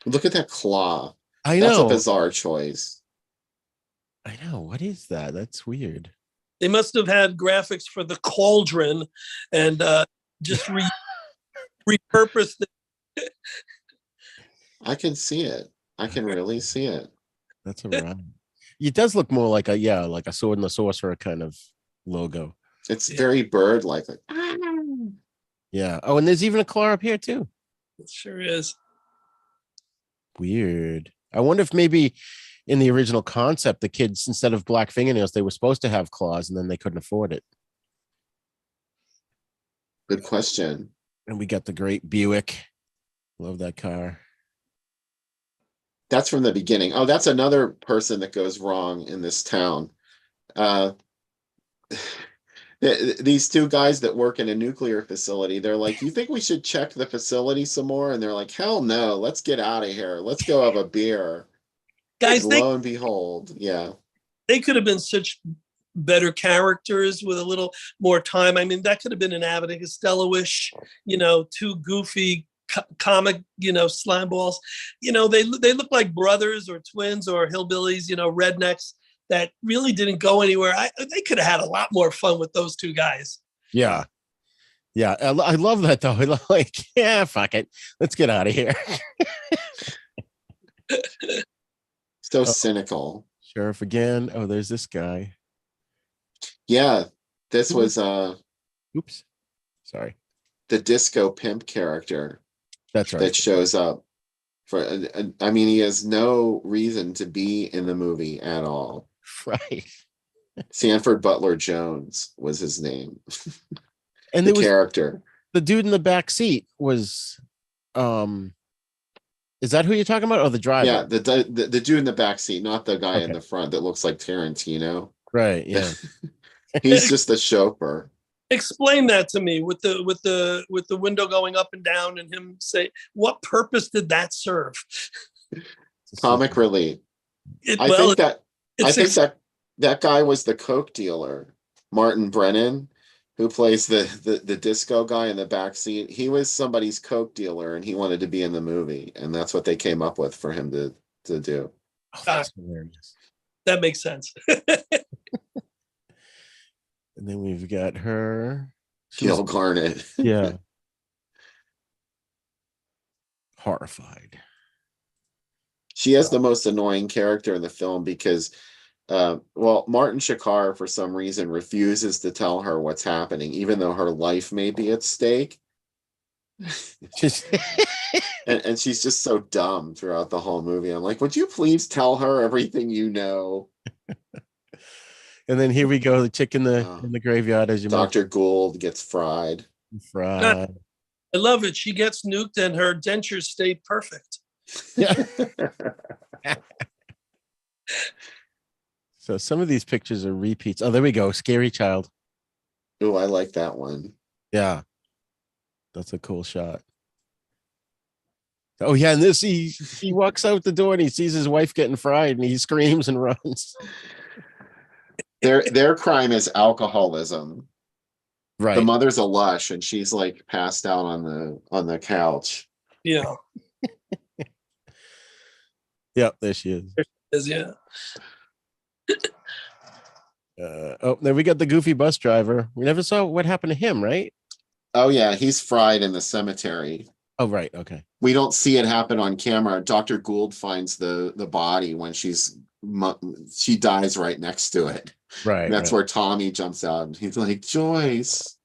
Look at that claw. I That's a know. bizarre choice. I know. What is that? That's weird. they must have had graphics for the cauldron and just repurposed it. I can see it. I can really see it. That's a ride. It does look more like a sword and the sorcerer kind of logo. It's very bird-like. Yeah. Oh, and there's even a claw up here too. It sure is. Weird. I wonder if maybe in the original concept, the kids, instead of black fingernails, they were supposed to have claws, and then they couldn't afford it. Good question. And we got the great Buick. Love that car. That's from the beginning. Oh, that's another person that goes wrong in this town. This These two guys that work in a nuclear facility, they're like, you think we should check the facility some more? And they're like, hell no, let's get out of here. Let's go have a beer. Guys, And lo and behold, yeah. they could have been such better characters with a little more time. I mean, that could have been an Abbott and Costello-ish, two goofy comic, slime balls. They look like brothers or twins or hillbillies, rednecks that really didn't go anywhere. They could have had a lot more fun with those two guys. Yeah. Yeah. I love that though. Like, yeah, fuck it. Let's get out of here. So cynical. Sheriff again. Oh, there's this guy. Yeah. This was Oops. Sorry. the disco pimp character That's right. that shows up. I mean, he has no reason to be in the movie at all. Right. Sanford Butler Jones was his name. And The there was character. the dude in the back seat was is that who you're talking about? Or the driver? Yeah, the dude in the back seat, not the guy in Okay. the front that looks like Tarantino. Right. Yeah. He's just the chauffeur. Explain that to me with the window going up and down and him say, what purpose did that serve? Comic relief. I think that guy was the coke dealer, Martin Brennan, who plays the disco guy in the back seat. He was somebody's coke dealer, and he wanted to be in the movie, and that's what they came up with for him to do. Oh, that's hilarious. That makes sense. And then we've got her. Gil Garnett. Yeah. Horrified. She has the most annoying character in the film because, Martin Shakar, for some reason, refuses to tell her what's happening, even though her life may be at stake. And she's just so dumb throughout the whole movie. I'm like, would you please tell her everything you know? And then here we go, the chick in the graveyard, as you Dr. Gould gets fried. Fried. I love it. She gets nuked and her dentures stay perfect. Yeah. So some of these pictures are repeats. Oh, there we go. Scary Child. Oh, I like that one. Yeah. That's a cool shot. Oh yeah, and this he walks out the door and he sees his wife getting fried and he screams and runs. Their crime is alcoholism. Right. The mother's a lush and she's like passed out on the couch. Yeah. Yep, there she is. Yeah. There we got the goofy bus driver. We never saw what happened to him, right? Oh yeah, he's fried in the cemetery. Oh, right. Okay. We don't see it happen on camera. Dr. Gould finds the body when she dies right next to it. Right. And that's where Tommy jumps out and he's like, Joyce.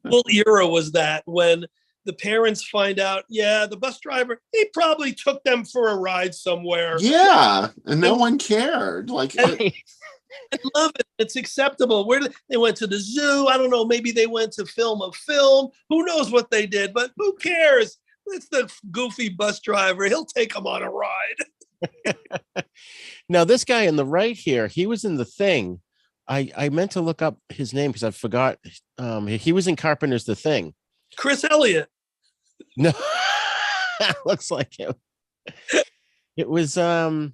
What era was that when the parents find out, yeah, the bus driver, he probably took them for a ride somewhere. Yeah. And no one cared. Like, I love it. It's acceptable. They went to the zoo. I don't know. Maybe they went to film a film. Who knows what they did, but who cares? It's the goofy bus driver. He'll take them on a ride. Now, this guy in the right here, he was in The Thing. I meant to look up his name because I forgot. He was in Carpenter's The Thing. Chris Elliott. No, looks like him. It was hold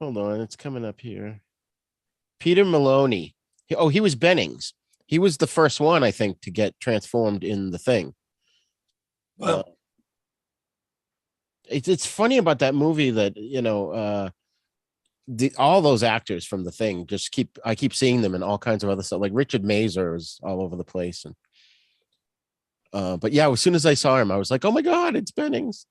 on, it's coming up here. Peter Maloney. He was Bennings. He was the first one, I think, to get transformed in The Thing. Wow. It's funny about that movie that all those actors from The Thing I keep seeing them in all kinds of other stuff. Like Richard Mazer is all over the place, and but yeah, as soon as I saw him, I was like, oh my god, it's Bennings.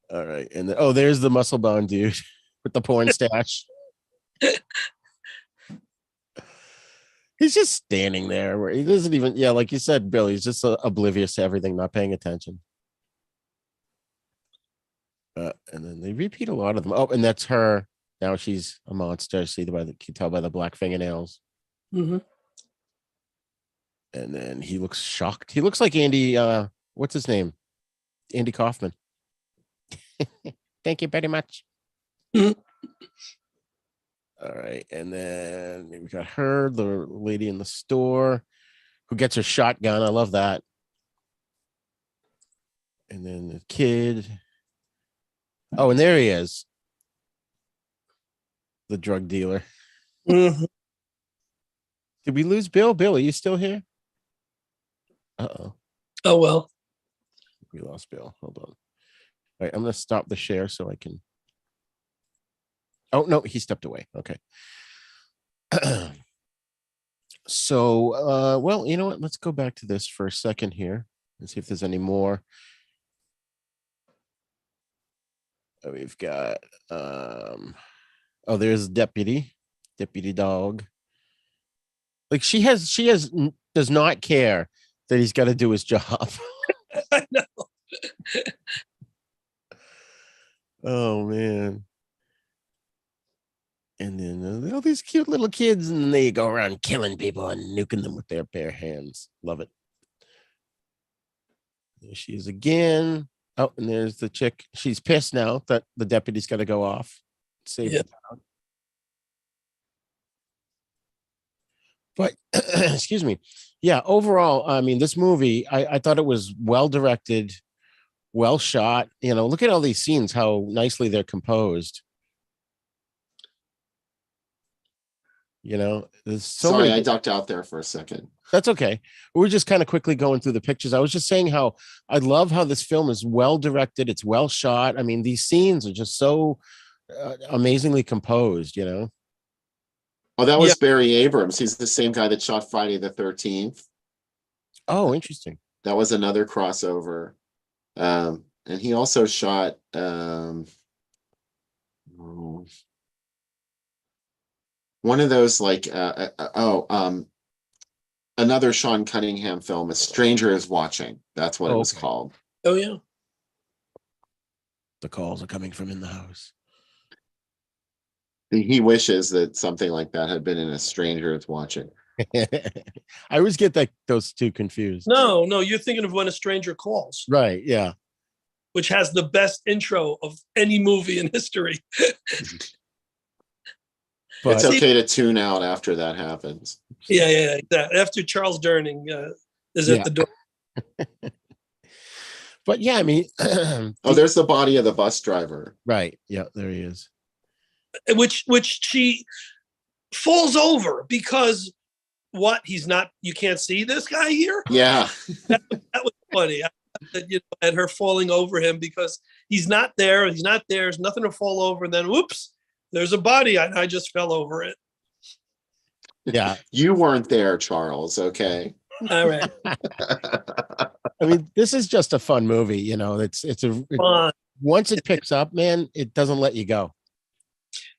All right, and there's the muscle bound dude with the porn stash. He's just standing there where he doesn't even, like you said, Bill, he's just oblivious to everything, not paying attention. And then they repeat a lot of them. Oh, and that's her. Now she's a monster. See, you can tell by the black fingernails. Mm-hmm. And then he looks shocked. He looks like Andy. What's his name? Andy Kaufman. Thank you very much. Mm-hmm. All right. And then we got her, the lady in the store who gets her shotgun. I love that. And then the kid. Oh, and there he is. The drug dealer. Mhm. Did we lose Bill? Bill, are you still here? Uh-oh. Oh, well. We lost Bill. Hold on. All right, I'm going to stop the share so I can. Oh, no, he stepped away. Okay. So, well, you know what? Let's go back to this for a second here and see if there's any more. We've got, oh, there's deputy dog. Like does not care that he's got to do his job. I know. Oh man. And then all these cute little kids, and they go around killing people and nuking them with their bare hands. Love it. There she is again. Oh, and there's the chick. She's pissed now that the deputy's got to go off. Save the town. But excuse me. Yeah, overall, I mean, this movie, I thought it was well directed, well shot. You know, look at all these scenes, how nicely they're composed. You know, there's so Sorry, many. I ducked out there for a second. That's okay. We're just kind of quickly going through the pictures. I was just saying how I love how this film is well directed. It's well shot. I mean, these scenes are just so amazingly composed, you know? Oh, that was Barry Abrams. He's the same guy that shot Friday the 13th. Oh, interesting. That was another crossover. And he also shot one of those like another Sean Cunningham film, A Stranger Is Watching. That's what it was called. Oh, yeah. The calls are coming from in the house. He wishes that something like that had been in A Stranger Is Watching. I always get those two confused. No, you're thinking of When a Stranger Calls. Right, yeah. Which has the best intro of any movie in history. But it's okay to tune out after that happens. Yeah. After Charles Durning is at the door. But yeah, I mean, there's the body of the bus driver. Right. Yeah, there he is. Which she falls over because he's not, you can't see this guy here? Yeah. that was funny. At her falling over him because he's not there. There's nothing to fall over. And then whoops, there's a body. I just fell over it. Yeah. You weren't there, Charles. Okay. All right. I mean, this is just a fun movie, you know. Once it picks up, man, it doesn't let you go.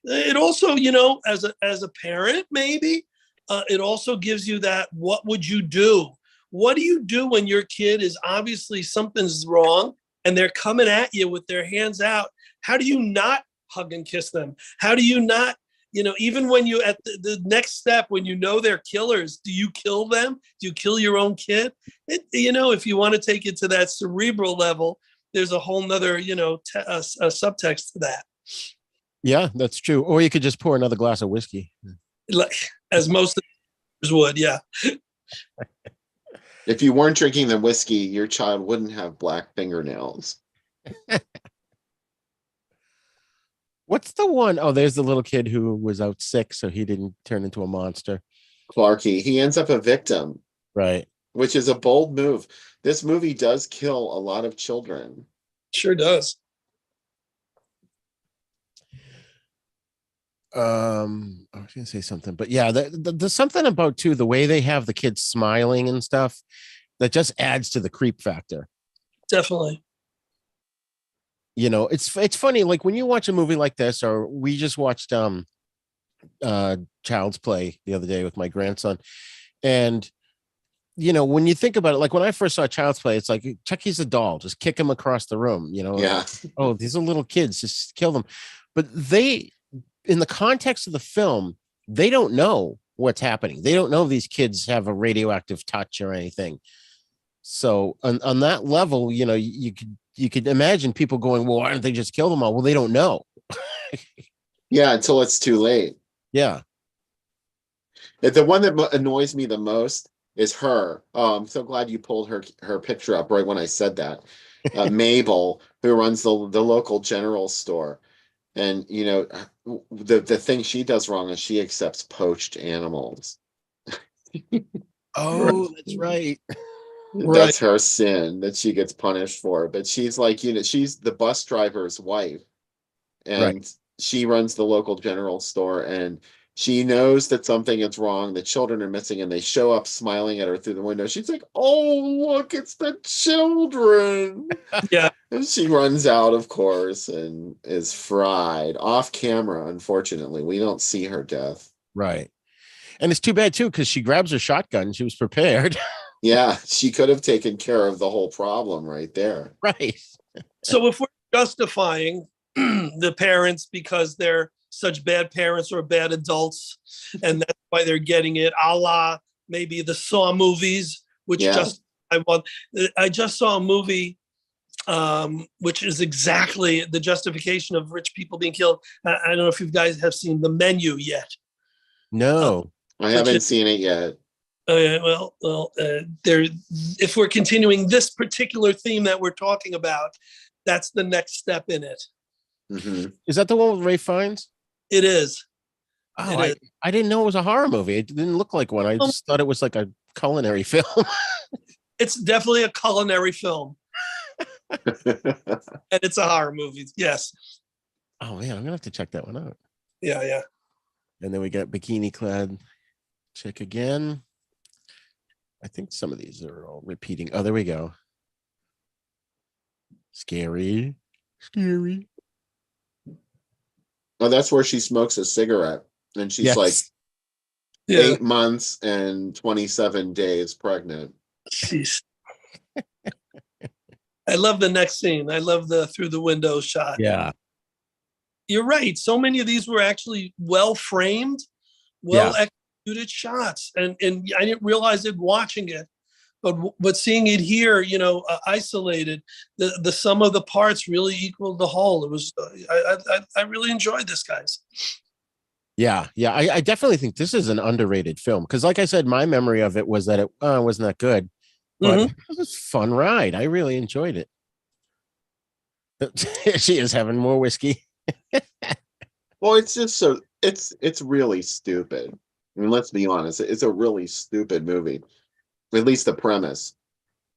It also, you know, as a parent, maybe it also gives you that. What would you do? What do you do when your kid is obviously something's wrong and they're coming at you with their hands out? How do you not hug and kiss them? How do you not, you know, even when you at the next step, when you know they're killers, do you kill them? Do you kill your own kid? You know, if you want to take it to that cerebral level, there's a whole nother, you know, a subtext to that. Yeah, that's true. Or you could just pour another glass of whiskey. Like, as most of us would, yeah. If you weren't drinking the whiskey, your child wouldn't have black fingernails. What's the one? Oh, there's the little kid who was out sick, so he didn't turn into a monster. Clarky, he ends up a victim. Right. Which is a bold move. This movie does kill a lot of children. Sure does. I was gonna say something, but yeah, there's something about too the way they have the kids smiling and stuff that just adds to the creep factor. Definitely. You know, it's funny, like when you watch a movie like this, or we just watched Child's Play the other day with my grandson, and you know, when you think about it, like when I first saw Child's Play, it's like Chucky's a doll, just kick him across the room, you know. Yeah. Oh, these are little kids, just kill them. But they, in the context of the film, they don't know what's happening. They don't know if these kids have a radioactive touch or anything. So on that level, you know, you could imagine people going, well, why don't they just kill them all? Well, they don't know. Yeah, until it's too late. Yeah. The one that annoys me the most is her. Oh, I'm so glad you pulled her picture up right when I said that. Mabel, who runs the local general store. And the thing she does wrong is she accepts poached animals. Oh, that's right. That's her sin that she gets punished for. But she's like, she's the bus driver's wife, Right. and she runs the local general store, and she knows that something is wrong. The children are missing, and they show up smiling at her through the window. She's like, "Oh, look, it's the children." Yeah. And she runs out, of course, and is fried off camera. Unfortunately, we don't see her death. Right. And it's too bad too, because she grabs her shotgun. She was prepared. Yeah, she could have taken care of the whole problem right there. Right. So if we're justifying the parents because they're such bad parents or bad adults, and that's why they're getting it, a la maybe the Saw movies, which Yeah. I just saw a movie which is exactly the justification of rich people being killed. I don't know if you guys have seen The Menu yet. No. I haven't seen it yet. There. If we're continuing this particular theme that we're talking about, that's the next step in it. Mm-hmm. Is that the one with Ray Fiennes? It is. Oh, I didn't know it was a horror movie. It didn't look like one. I just thought it was like a culinary film. It's definitely a culinary film. And it's a horror movie. Yes. Oh man, I'm gonna have to check that one out. Yeah. And then we got Bikini Clad Chick again. I think some of these are all repeating. Oh, there we go. Scary. Oh, that's where she smokes a cigarette, and she's like Yeah. 8 months and 27 days pregnant. Jeez. I love the next scene. I love the through the window shot. Yeah. You're right. So many of these were actually well framed, well executed shots, and I didn't realize it watching it, but seeing it here, isolated, the sum of the parts really equaled the whole. It was I really enjoyed this, guys. Yeah. I definitely think this is an underrated film because, like I said, my memory of it was that it wasn't that good, but it was a fun ride. I really enjoyed it. She is having more whiskey. Well, it's just it's really stupid. I mean, let's be honest. It's a really stupid movie. At least the premise.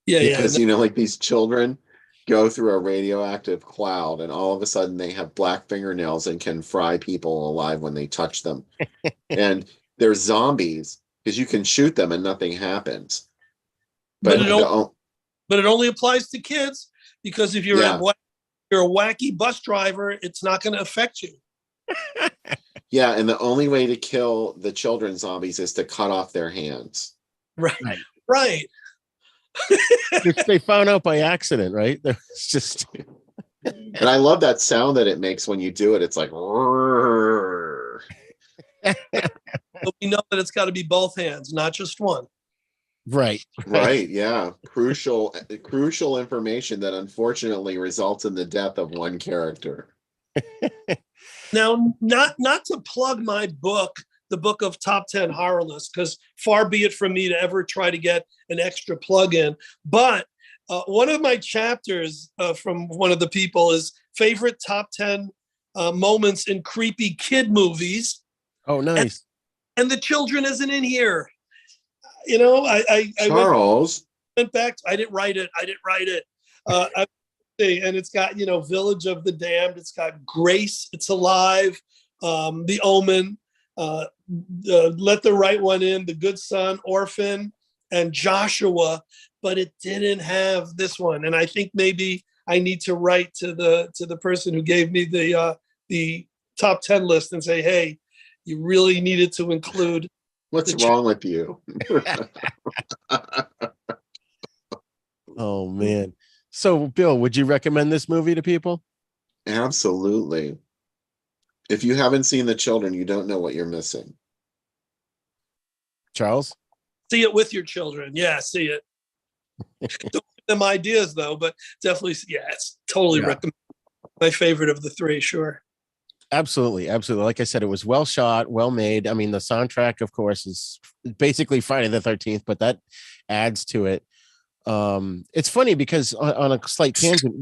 Yeah. Because like these children go through a radioactive cloud, and all of a sudden they have black fingernails and can fry people alive when they touch them. And they're zombies because you can shoot them and nothing happens. But it only applies to kids, because if you're a wacky bus driver, it's not going to affect you. Yeah, and the only way to kill the children zombies is to cut off their hands. Right. Which they found out by accident, right? It's just. And I love that sound that it makes when you do it. It's like. But we know that it's got to be both hands, not just one. Right. Yeah. Crucial information that unfortunately results in the death of one character. Now, not to plug my book, the book of top 10 horror lists, because far be it from me to ever try to get an extra plug in. But one of my chapters from one of the people is favorite top 10 moments in creepy kid movies. Oh, nice. And the children isn't in here. I Charles went back. I didn't write it. And it's got, Village of the Damned. It's got Grace. It's Alive. The Omen. Let the Right One In. The Good Son. Orphan. And Joshua. But it didn't have this one. And I think maybe I need to write to the person who gave me the top 10 list and say, hey, you really needed to include. What's wrong with you? Oh, man. So, Bill, would you recommend this movie to people? Absolutely. If you haven't seen The Children, you don't know what you're missing. Charles? See it with your children. Yeah, see it. Don't give them ideas, though, but definitely, it's totally recommend. My favorite of the three, sure. Absolutely, absolutely. Like I said, it was well shot, well made. I mean, the soundtrack, of course, is basically Friday the 13th, but that adds to it. It's funny because on a slight tangent,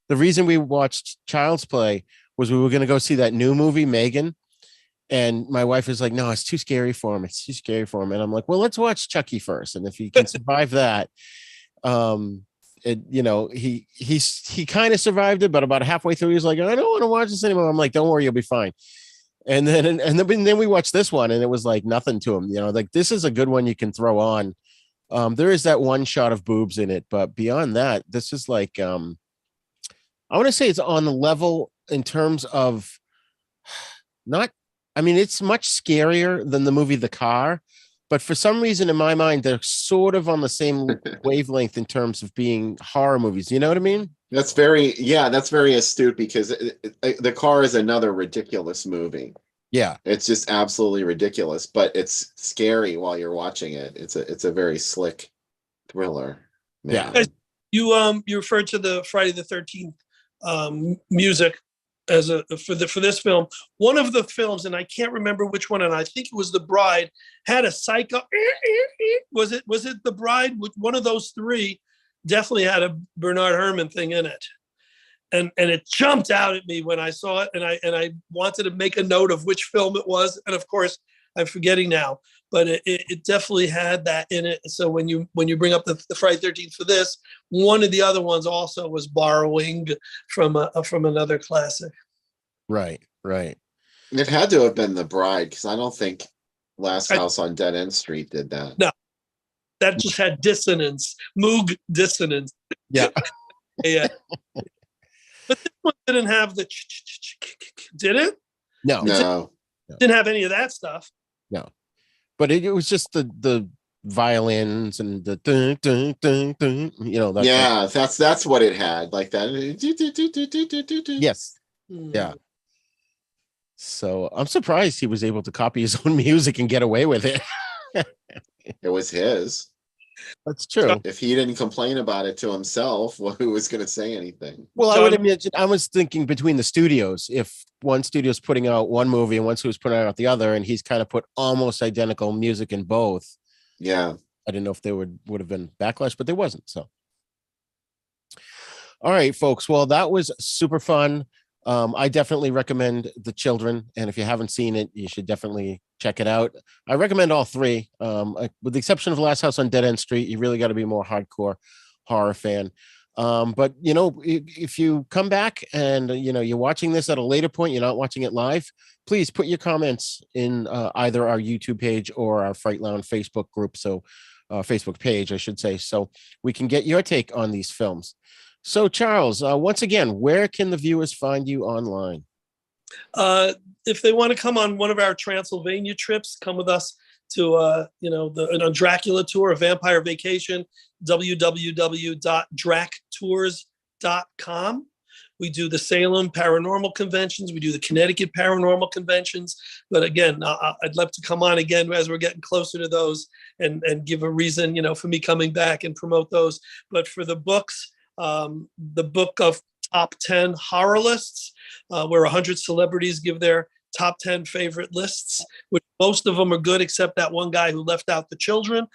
the reason we watched Child's Play was we were going to go see that new movie, Megan. And my wife is like, no, it's too scary for him. It's too scary for him. And I'm like, well, let's watch Chucky first. And if he can survive that, he kind of survived it, but about halfway through, he's like, I don't want to watch this anymore. I'm like, don't worry, you'll be fine. And then we watched this one, and it was like nothing to him. Like this is a good one you can throw on. There is that one shot of boobs in it, but beyond that, this is like I want to say it's on the level in terms of not. I mean, it's much scarier than the movie The Car, but for some reason in my mind, they're sort of on the same wavelength in terms of being horror movies. You know what I mean? That's very astute because The Car is another ridiculous movie. Yeah, it's just absolutely ridiculous, but it's scary while you're watching it. It's a very slick thriller. Man. Yeah. You referred to the Friday the 13th music as for this film. One of the films, and I can't remember which one, and I think it was The Bride, had a psycho. Was it The Bride? One of those three definitely had a Bernard Herrmann thing in it. And it jumped out at me when I saw it, and I wanted to make a note of which film it was, and of course I'm forgetting now. But it definitely had that in it. So when you bring up the Friday 13th for this, one of the other ones also was borrowing from another classic. Right. It had to have been The Bride because I don't think Last House on Dead End Street did that. No, that just had dissonance, Moog dissonance. Yeah. Yeah. But this one didn't have the did it? No. Didn't have any of that stuff. No. But it was just the violins and the dun, dun, dun, dun, that's what it had, like that. Yes. Yeah. So I'm surprised he was able to copy his own music and get away with it. It was his. That's true. If he didn't complain about it to himself, well, who was going to say anything? Well, I would imagine, I was thinking between the studios, if one studio's putting out one movie and one studio's putting out the other, and he's kind of put almost identical music in both. Yeah. I didn't know if there would have been backlash, but there wasn't. So, all right, folks. Well, that was super fun. I definitely recommend The Children, and if you haven't seen it, you should definitely check it out. I recommend all three, with the exception of Last House on Dead End Street. You really got to be more hardcore horror fan. But if you come back and you're watching this at a later point, you're not watching it live, please put your comments in either our YouTube page or our Fright Lounge Facebook group. So Facebook page, I should say, so we can get your take on these films. So, Charles, once again, where can the viewers find you online? If they want to come on one of our Transylvania trips, come with us to a Dracula tour, a vampire vacation, www.dractours.com. We do the Salem paranormal conventions. We do the Connecticut paranormal conventions. But again, I'd love to come on again as we're getting closer to those and give a reason, for me coming back and promote those. But for the books, the book of top 10 horror lists, where 100 celebrities give their top 10 favorite lists, which most of them are good, except that one guy who left out the children,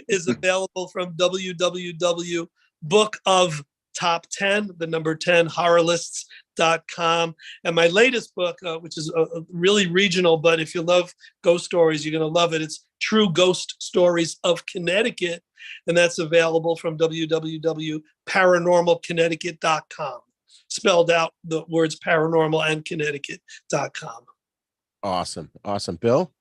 is available from www.bookofTop10, the number 10 horrorlists.com. And my latest book, which is really regional, but if you love ghost stories, you're going to love it. It's True Ghost Stories of Connecticut. And that's available from www.paranormalconnecticut.com. Spelled out the words paranormal and Connecticut.com. Awesome. Bill?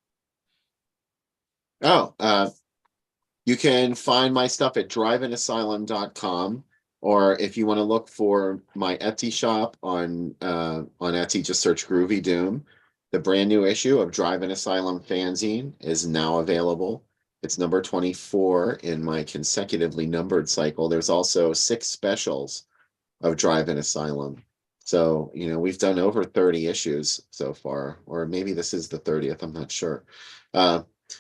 You can find my stuff at driveinasylum.com, or if you want to look for my Etsy shop on Etsy, just search Groovy Doom. The brand new issue of Drive-In Asylum fanzine is now available. It's number 24 in my consecutively numbered cycle. There's also 6 specials of Drive-In Asylum. So, we've done over 30 issues so far, or maybe this is the 30th. I'm not sure.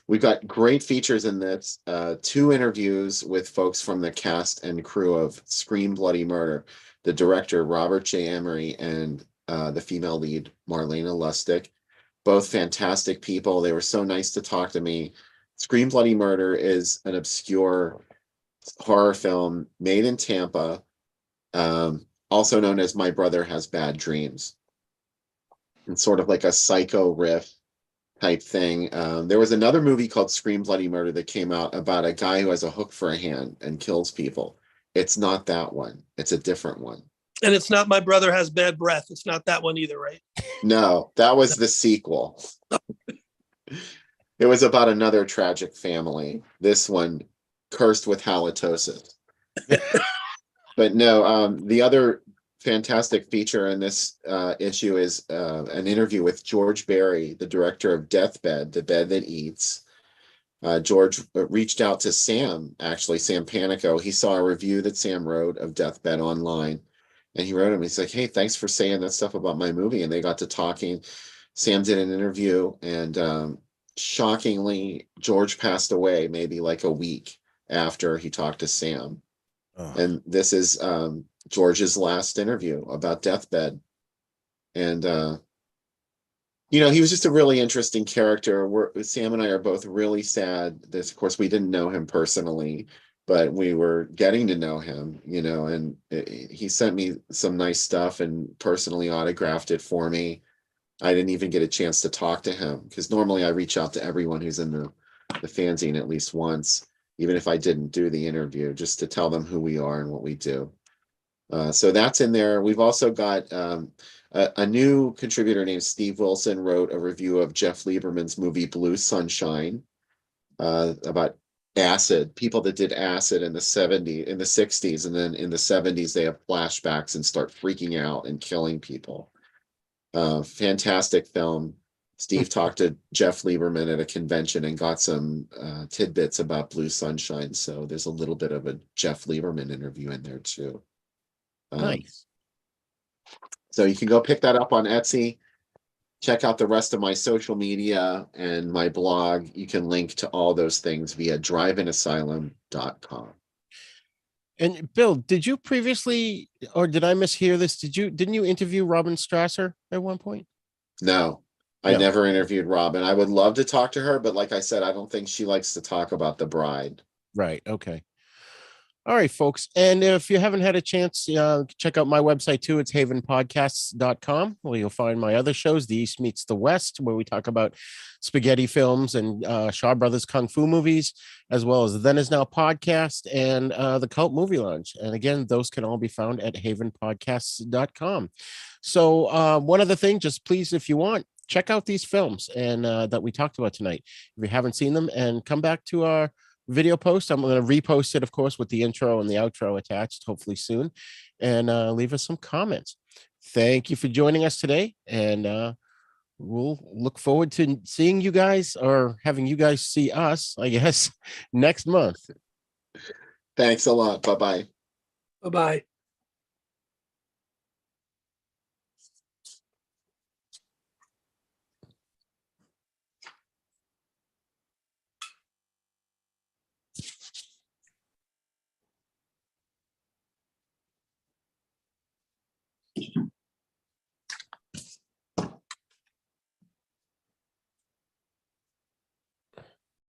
We've got great features in this. 2 interviews with folks from the cast and crew of Scream Bloody Murder. The director, Robert J. Emery, and the female lead, Marlena Lustig. Both fantastic people. They were so nice to talk to me. Scream Bloody Murder is an obscure horror film made in Tampa, also known as My Brother Has Bad Dreams. It's sort of like a psycho riff type thing. There was another movie called Scream Bloody Murder that came out about a guy who has a hook for a hand and kills people. It's not that one. It's a different one. And it's not My Brother Has Bad Breath. It's not that one either, right? No, that was the sequel. It was about another tragic family. This one, cursed with halitosis. But no, the other fantastic feature in this issue is an interview with George Barry, the director of Deathbed, The Bed That Eats. George reached out to Sam, actually, Sam Panico. He saw a review that Sam wrote of Deathbed online. And he wrote him, he's like, hey, thanks for saying that stuff about my movie. And they got to talking. Sam did an interview, and shockingly, George passed away maybe like a week after he talked to Sam. Oh. And this is George's last interview about Deathbed. And, he was just a really interesting character. Sam and I are both really sad. This, of course, we didn't know him personally, but we were getting to know him, and he sent me some nice stuff and personally autographed it for me. I didn't even get a chance to talk to him because normally I reach out to everyone who's in the fanzine at least once, even if I didn't do the interview, just to tell them who we are and what we do. So that's in there. We've also got a new contributor named Steve Wilson wrote a review of Jeff Lieberman's movie Blue Sunshine, about acid, people that did acid in the 60s, and then in the 70s they have flashbacks and start freaking out and killing people. Fantastic film. Steve talked to Jeff Lieberman at a convention and got some tidbits about Blue Sunshine, so there's a little bit of a Jeff Lieberman interview in there too. Nice. So you can go pick that up on Etsy. Check out the rest of my social media and my blog. You can link to all those things via driveinasylum.com. And Bill, did you previously, or did I mishear this? Didn't you interview Robin Strasser at one point? No, I No. never interviewed Robin. I would love to talk to her, but like I said, I don't think she likes to talk about the bride. Right. Okay. All right, folks. And if you haven't had a chance, check out my website too. It's havenpodcasts.com, where you'll find my other shows, The East Meets the West, where we talk about spaghetti films and Shaw Brothers Kung Fu movies, as well as the Then Is Now podcast and the Cult Movie Lounge. And again, those can all be found at havenpodcasts.com. So one other thing, just please, if you want, check out these films and that we talked about tonight. If you haven't seen them, and come back to our video post. I'm going to repost it, of course, with the intro and the outro attached, hopefully soon, and leave us some comments. Thank you for joining us today, and we'll look forward to seeing you guys, or having you guys see us, I guess, next month. Thanks a lot. Bye-bye. Bye-bye.